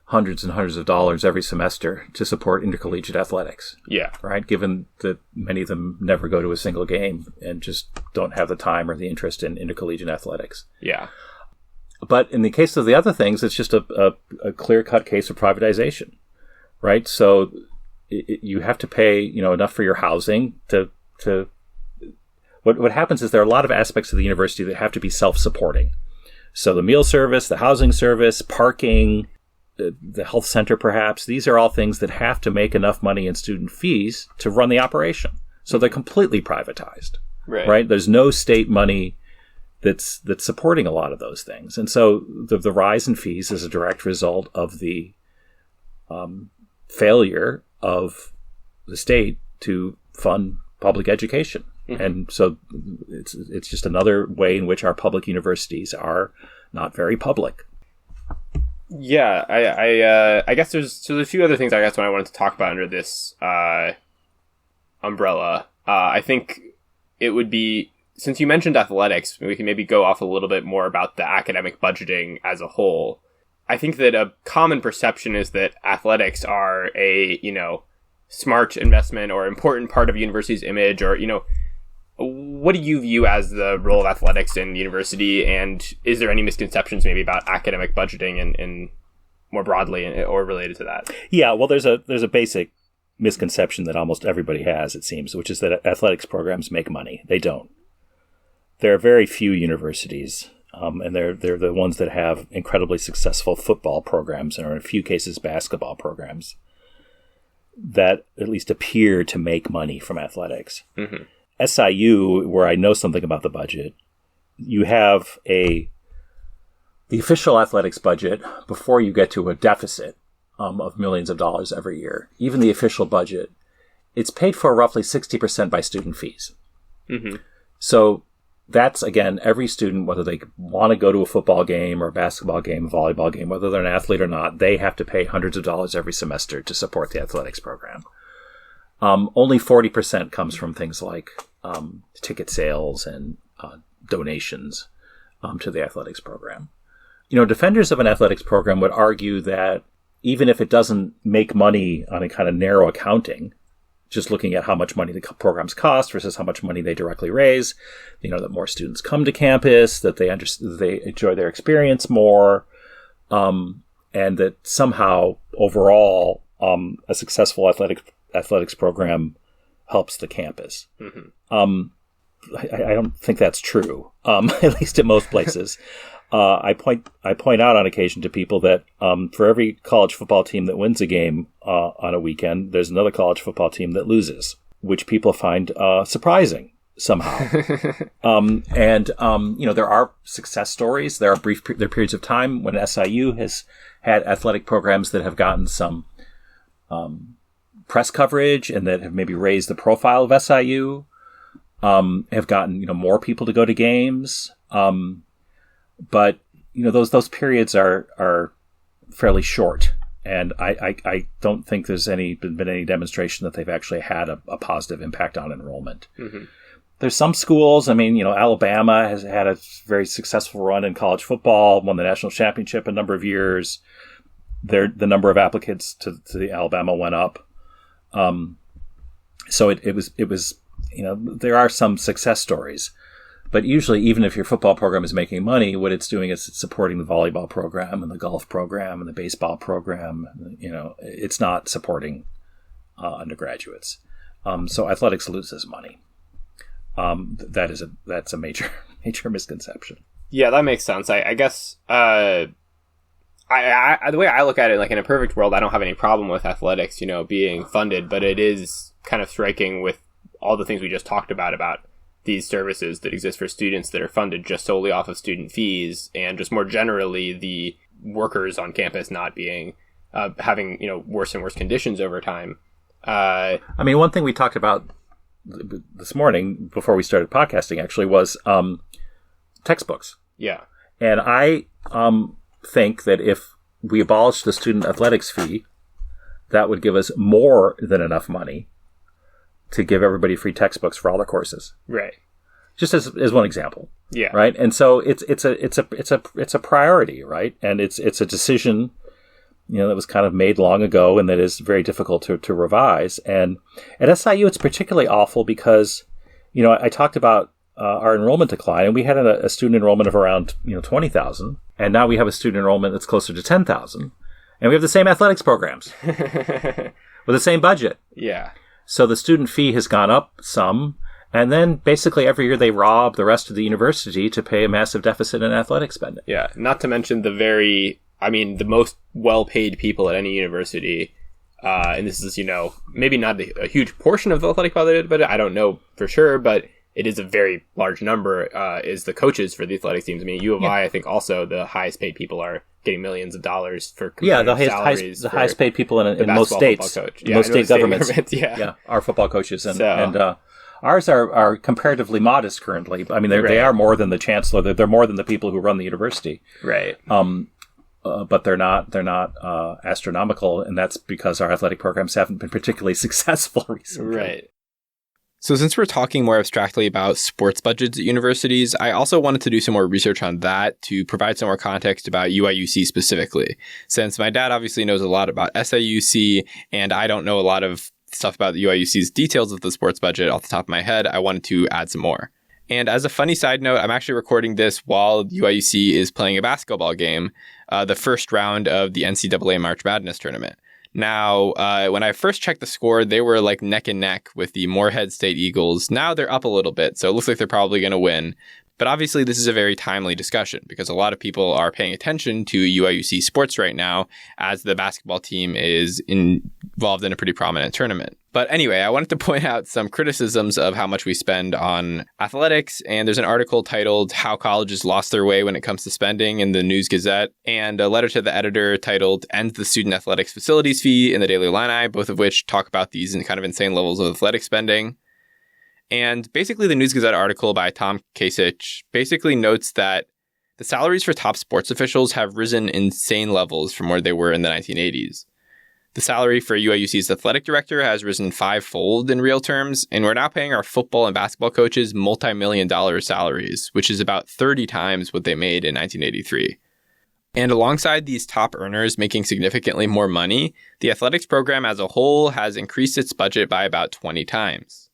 hundreds and hundreds of dollars every semester to support intercollegiate athletics. Yeah. Right? Given that many of them never go to a single game and just don't have the time or the interest in intercollegiate athletics. Yeah. But in the case of the other things, it's just a clear-cut case of privatization. Right? So you have to pay, enough for your housing to what happens is there are a lot of aspects of the university that have to be self-supporting. So the meal service, the housing service, parking, the health center, perhaps, these are all things that have to make enough money in student fees to run the operation. So they're completely privatized, right? There's no state money that's supporting a lot of those things. And so the rise in fees is a direct result of the failure of the state to fund public education. Mm-hmm. And so it's just another way in which our public universities are not very public. Yeah, I guess there's a few other things I wanted to talk about under this umbrella. I think it would be, since you mentioned athletics, we can maybe go off a little bit more about the academic budgeting as a whole. I think that a common perception is that athletics are a, smart investment or important part of a university's image, or, what do you view as the role of athletics in university, and is there any misconceptions maybe about academic budgeting and more broadly or related to that? Yeah, well, there's a basic misconception that almost everybody has, it seems, which is that athletics programs make money. They don't. There are very few universities, and they're the ones that have incredibly successful football programs, or in a few cases basketball programs, that at least appear to make money from athletics. Mm-hmm. SIU, where I know something about the budget, you have the official athletics budget before you get to a deficit of millions of dollars every year. Even the official budget, it's paid for roughly 60% by student fees. Mm-hmm. So that's, again, every student, whether they want to go to a football game or a basketball game, a volleyball game, whether they're an athlete or not, they have to pay hundreds of dollars every semester to support the athletics program. Only 40% comes from things like ticket sales and donations to the athletics program. Defenders of an athletics program would argue that even if it doesn't make money on a kind of narrow accounting, just looking at how much money the programs cost versus how much money they directly raise, that more students come to campus, that they enjoy their experience more, and that somehow overall a successful athletics program helps the campus. Mm-hmm. I don't think that's true, at least in most places. I point out on occasion to people that for every college football team that wins a game on a weekend, there's another college football team that loses, which people find surprising somehow. There are success stories. There are periods of time when SIU has had athletic programs that have gotten some press coverage and that have maybe raised the profile of SIU, have gotten more people to go to games. But those periods are fairly short, and I don't think there's been any demonstration that they've actually had a positive impact on enrollment. Mm-hmm. There's some schools. Alabama has had a very successful run in college football, won the national championship a number of years. The number of applicants to the Alabama went up. So it was there are some success stories. But usually, even if your football program is making money, what it's doing is it's supporting the volleyball program and the golf program and the baseball program. It's not supporting undergraduates. So athletics loses money. That's a major misconception. Yeah, that makes sense. I guess I the way I look at it, like in a perfect world, I don't have any problem with athletics, being funded. But it is kind of striking with all the things we just talked about these services that exist for students that are funded just solely off of student fees, and just more generally the workers on campus not being having worse and worse conditions over time. One thing we talked about this morning before we started podcasting actually was textbooks. Yeah, and I think that if we abolish the student athletics fee, that would give us more than enough money to give everybody free textbooks for all their courses. Right. Just as one example. Yeah. Right. And so it's a priority, right? And it's a decision, that was kind of made long ago and that is very difficult to revise. And at SIU, it's particularly awful because, I talked about our enrollment decline, and we had a student enrollment of around 20,000, and now we have a student enrollment that's closer to 10,000, and we have the same athletics programs with the same budget. Yeah. So the student fee has gone up some, and then basically every year they rob the rest of the university to pay a massive deficit in athletic spending. Yeah, not to mention the most well-paid people at any university, and this is, maybe not a huge portion of the athletic budget, but I don't know for sure, but it is a very large number, is the coaches for the athletic teams. U of I think also the highest paid people are getting millions of dollars for the highest paid people in most states, most state governments. Are football coaches, and ours are comparatively modest currently. They are more than the chancellor. They're more than the people who run the university. Right. but they're not astronomical, and that's because our athletic programs haven't been particularly successful recently. Right. So since we're talking more abstractly about sports budgets at universities, I also wanted to do some more research on that to provide some more context about UIUC specifically. Since my dad obviously knows a lot about SIUC, and I don't know a lot of stuff about the UIUC's details of the sports budget off the top of my head, I wanted to add some more. And as a funny side note, I'm actually recording this while UIUC is playing a basketball game, the first round of the NCAA March Madness tournament. Now, when I first checked the score, they were like neck and neck with the Morehead State Eagles. Now they're up a little bit, so it looks like they're probably going to win. But obviously, this is a very timely discussion because a lot of people are paying attention to UIUC sports right now as the basketball team is involved in a pretty prominent tournament. But anyway, I wanted to point out some criticisms of how much we spend on athletics. And there's an article titled How Colleges Lost Their Way When It Comes to Spending in the News Gazette, and a letter to the editor titled End the Student Athletics Facilities Fee in the Daily Illini, both of which talk about these kind of insane levels of athletic spending. And basically, the News Gazette article by Tom Kasich basically notes that the salaries for top sports officials have risen insane levels from where they were in the 1980s. The salary for UIUC's athletic director has risen fivefold in real terms, and we're now paying our football and basketball coaches multi-million-dollar salaries, which is about 30 times what they made in 1983. And alongside these top earners making significantly more money, the athletics program as a whole has increased its budget by about 20 times.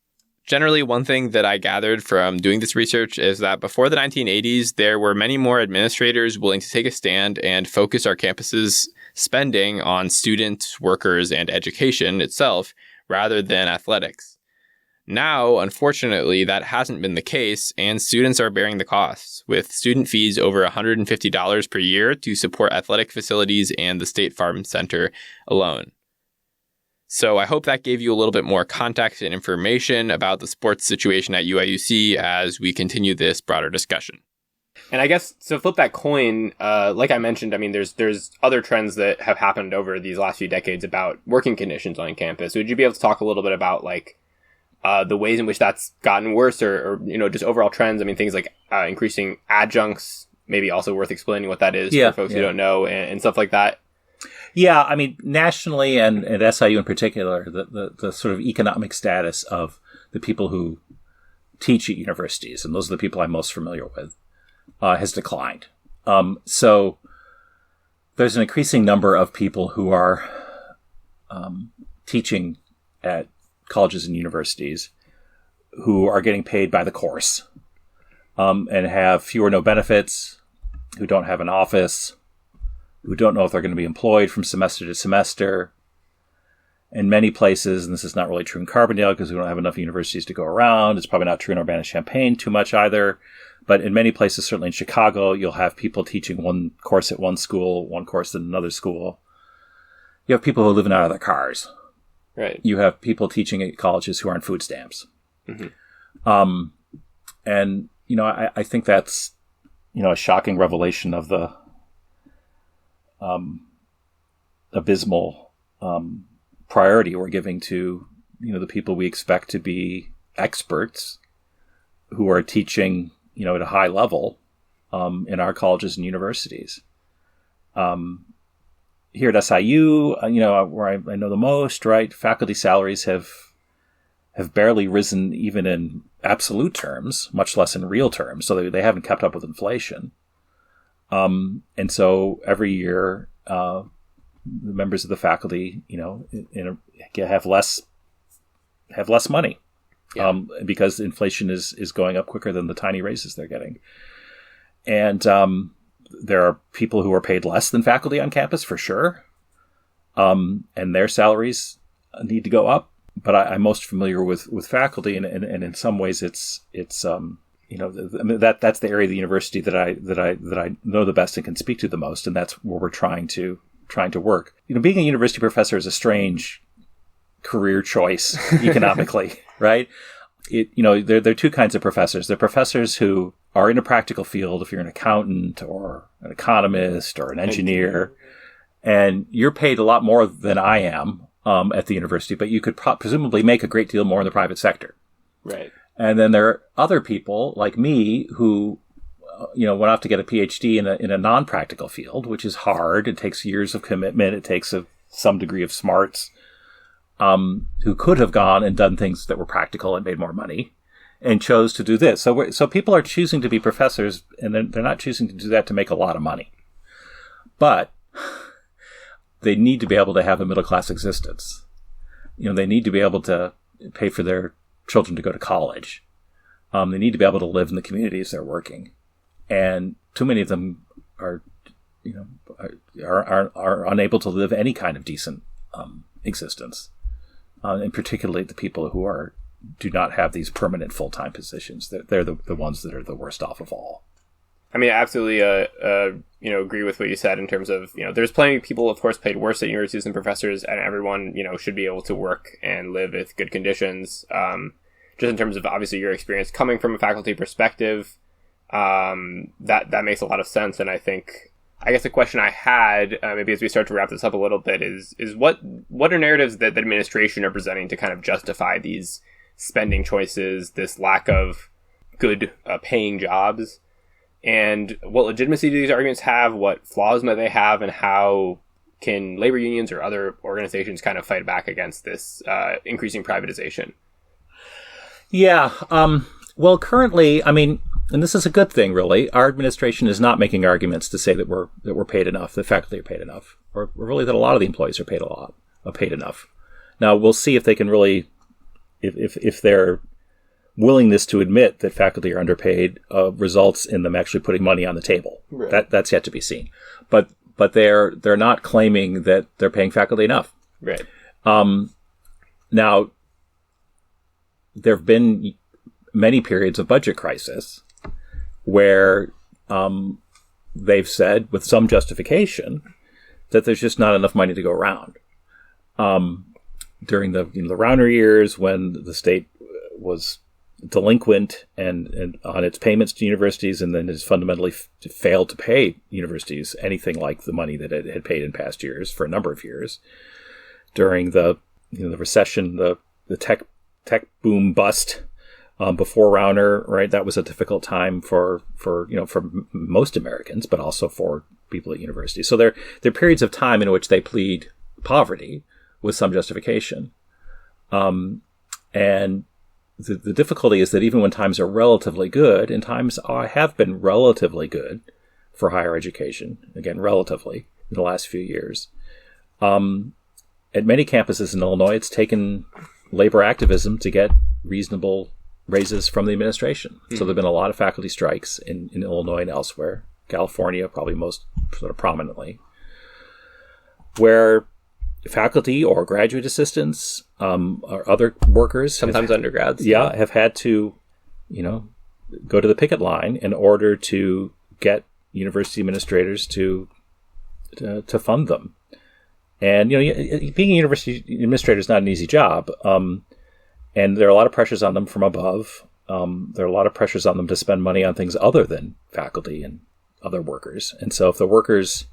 Generally, one thing that I gathered from doing this research is that before the 1980s, there were many more administrators willing to take a stand and focus our campus's spending on students, workers, and education itself rather than athletics. Now, unfortunately, that hasn't been the case, and students are bearing the costs, with student fees over $150 per year to support athletic facilities and the State Farm Center alone. So I hope that gave you a little bit more context and information about the sports situation at UIUC as we continue this broader discussion. And I guess to flip that coin, like I mentioned, I mean, there's other trends that have happened over these last few decades about working conditions on campus. Would you be able to talk a little bit about like the ways in which that's gotten worse or just overall trends? I mean, things like increasing adjuncts, maybe also worth explaining what that is for folks who don't know and stuff like that. Yeah, I mean, nationally and at SIU in particular, the sort of economic status of the people who teach at universities, and those are the people I'm most familiar with, has declined. So there's an increasing number of people who are teaching at colleges and universities who are getting paid by the course and have few or no benefits, who don't have an office, who don't know if they're going to be employed from semester to semester. In many places, and this is not really true in Carbondale because we don't have enough universities to go around. It's probably not true in Urbana-Champaign too much either. But in many places, certainly in Chicago, you'll have people teaching one course at one school, one course at another school. You have people who are living out of their cars. Right. You have people teaching at colleges who are on food stamps. Mm-hmm. And, I think that's, a shocking revelation of the abysmal priority we're giving to the people we expect to be experts who are teaching at a high level in our colleges and universities. Here at SIU, where I know the most, right, faculty salaries have barely risen even in absolute terms, much less in real terms, so they haven't kept up with inflation. And so every year, the members of the faculty, have less money, because inflation is going up quicker than the tiny raises they're getting. And there are people who are paid less than faculty on campus for sure, and their salaries need to go up. But I'm most familiar with faculty, and in some ways, it's that's the area of the university that I know the best and can speak to the most, and that's where we're trying to work. Being a university professor is a strange career choice economically, right? There are two kinds of professors. There are professors who are in a practical field. If you're an accountant or an economist or an engineer, and you're paid a lot more than I am at the university, but you could presumably make a great deal more in the private sector, right? And then there are other people like me who went off to get a PhD in a non-practical field, which is hard. It takes years of commitment. It takes some degree of smarts, who could have gone and done things that were practical and made more money, and chose to do this. So people are choosing to be professors, and they're not choosing to do that to make a lot of money. But they need to be able to have a middle-class existence. They need to be able to pay for their children to go to college. They need to be able to live in the communities they're working. And too many of them are unable to live any kind of decent existence. And particularly the people who do not have these permanent full-time positions. They're the ones that are the worst off of all. I mean, I absolutely, agree with what you said in terms of, there's plenty of people, of course, paid worse at universities than professors, and everyone, should be able to work and live with good conditions. Just in terms of, obviously, your experience coming from a faculty perspective, that makes a lot of sense. And I guess the question I had, maybe as we start to wrap this up a little bit, is what are narratives that the administration are presenting to kind of justify these spending choices, this lack of good paying jobs? And what legitimacy do these arguments have? What flaws might they have? And how can labor unions or other organizations kind of fight back against this increasing privatization? Yeah. Well, currently, and this is a good thing, really. Our administration is not making arguments to say that we're paid enough, that faculty are paid enough, or really that a lot of the employees are paid enough. Now, we'll see if they can really, if their willingness to admit that faculty are underpaid results in them actually putting money on the table. Right. That's yet to be seen. But they're not claiming that they're paying faculty enough. Right. Now, there have been many periods of budget crisis where they've said, with some justification, that there's just not enough money to go around. During the Rauner years, when the state was delinquent and on its payments to universities, and then has fundamentally failed to pay universities anything like the money that it had paid in past years for a number of years. During the recession, the tech boom bust before Rauner, right? That was a difficult time for most Americans, but also for people at universities. So there are periods of time in which they plead poverty with some justification, and the difficulty is that even when times are relatively good, and times have been relatively good for higher education, again, relatively, in the last few years, at many campuses in Illinois, it's taken labor activism to get reasonable raises from the administration. Mm-hmm. So there have been a lot of faculty strikes in Illinois and elsewhere, California probably most sort of prominently, where faculty or graduate assistants or other workers, sometimes undergrads, have had to, go to the picket line in order to get university administrators to fund them. And being a university administrator is not an easy job, and there are a lot of pressures on them from above. There are a lot of pressures on them to spend money on things other than faculty and other workers. And so if the workers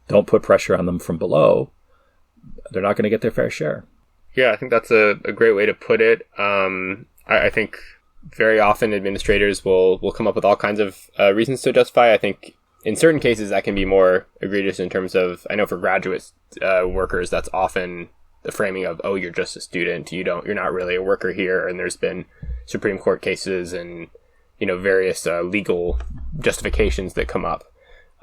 don't put pressure on them from below, they're not going to get their fair share. Yeah, I think that's a great way to put it. I think very often administrators will come up with all kinds of reasons to justify. I think in certain cases that can be more egregious in terms of, I know for graduate workers, that's often the framing of, oh, you're just a student, you're not really a worker here. And there's been Supreme Court cases and, various legal justifications that come up.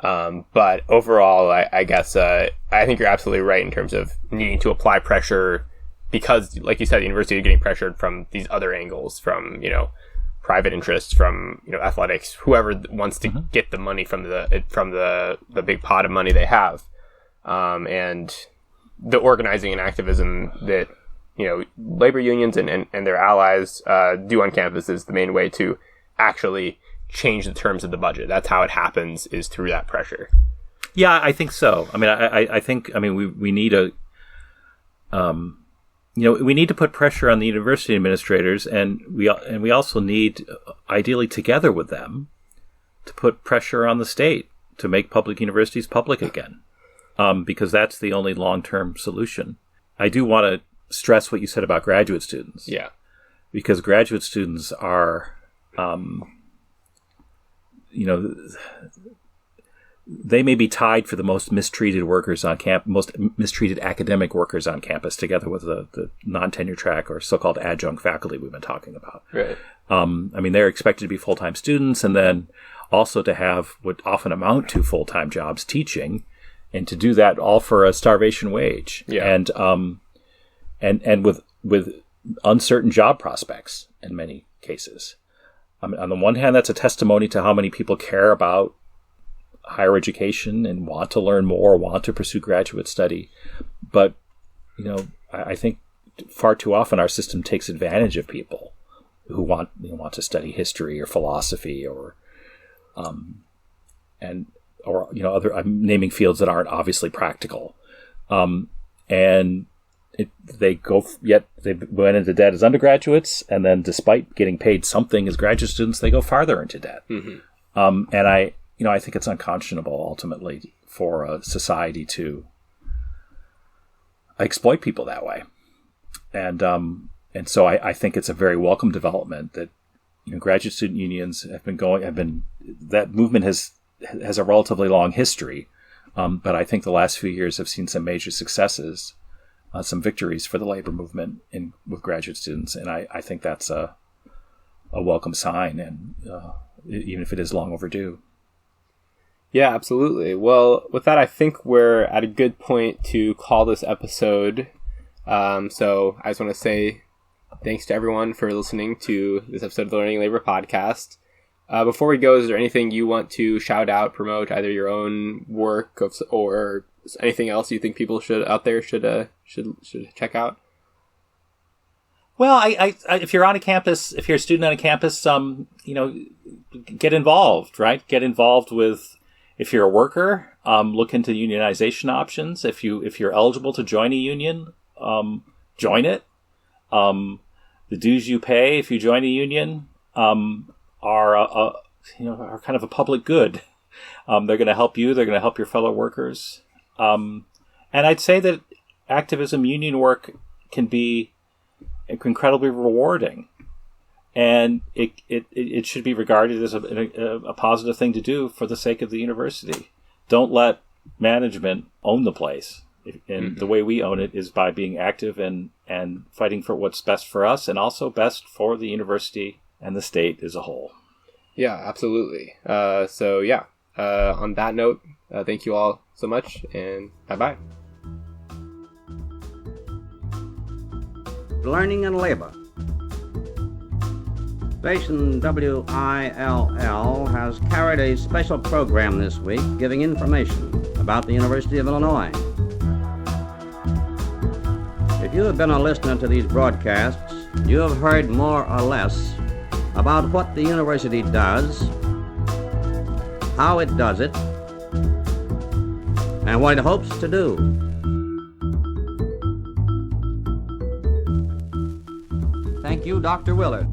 But overall, I guess, I think you're absolutely right in terms of needing to apply pressure because, like you said, the university is getting pressured from these other angles, from, private interests, from, athletics, whoever wants to get the money from the big pot of money they have. And the organizing and activism that, labor unions and their allies do on campus is the main way to actually change the terms of the budget. That's how it happens, is through that pressure. Yeah, I think so. I think we need we need to put pressure on the university administrators, and we also need, ideally together with them, to put pressure on the state to make public universities public again, because that's the only long-term solution. I do want to stress what you said about graduate students. Yeah. Because graduate students are they may be tied for the most mistreated workers on most mistreated academic workers on campus, together with the non-tenure track or so-called adjunct faculty we've been talking about. Right. They're expected to be full-time students, and then also to have what often amount to full-time jobs teaching, and to do that all for a starvation wage. Yeah. And with uncertain job prospects in many cases. On the one hand, that's a testimony to how many people care about higher education and want to learn more, want to pursue graduate study. But, I think far too often our system takes advantage of people who want to study history or philosophy or other, I'm naming fields that aren't obviously practical. They went into debt as undergraduates, and then despite getting paid something as graduate students, they go farther into debt. Mm-hmm. I think it's unconscionable ultimately for a society to exploit people that way. And so I think it's a very welcome development that graduate student unions that movement has a relatively long history. But I think the last few years have seen some major successes, some victories for the labor movement with graduate students. And I think that's a welcome sign, and even if it is long overdue. Yeah, absolutely. Well, with that, I think we're at a good point to call this episode. So I just want to say thanks to everyone for listening to this episode of the Learning Labor Podcast. Before we go, is there anything you want to shout out, promote, either your own work or anything else you think people should check out? Well, I if you're on a campus, if you're a student on a campus, get involved, right? Get involved with. If you're a worker, look into unionization options. If you're eligible to join a union, join it. The dues you pay if you join a union are kind of a public good. They're going to help you. They're going to help your fellow workers. And I'd say that activism, union work, can be incredibly rewarding, and it should be regarded as a positive thing to do for the sake of the university. Don't let management own the place. And the way we own it is by being active and fighting for what's best for us, and also best for the university and the state as a whole. Yeah, absolutely. On that note, thank you all so much, and bye-bye. Learning and Labor. Station WILL has carried a special program this week giving information about the University of Illinois. If you have been a listener to these broadcasts, you have heard more or less about what the university does, how it does it, and what it hopes to do. Thank you, Dr. Willard.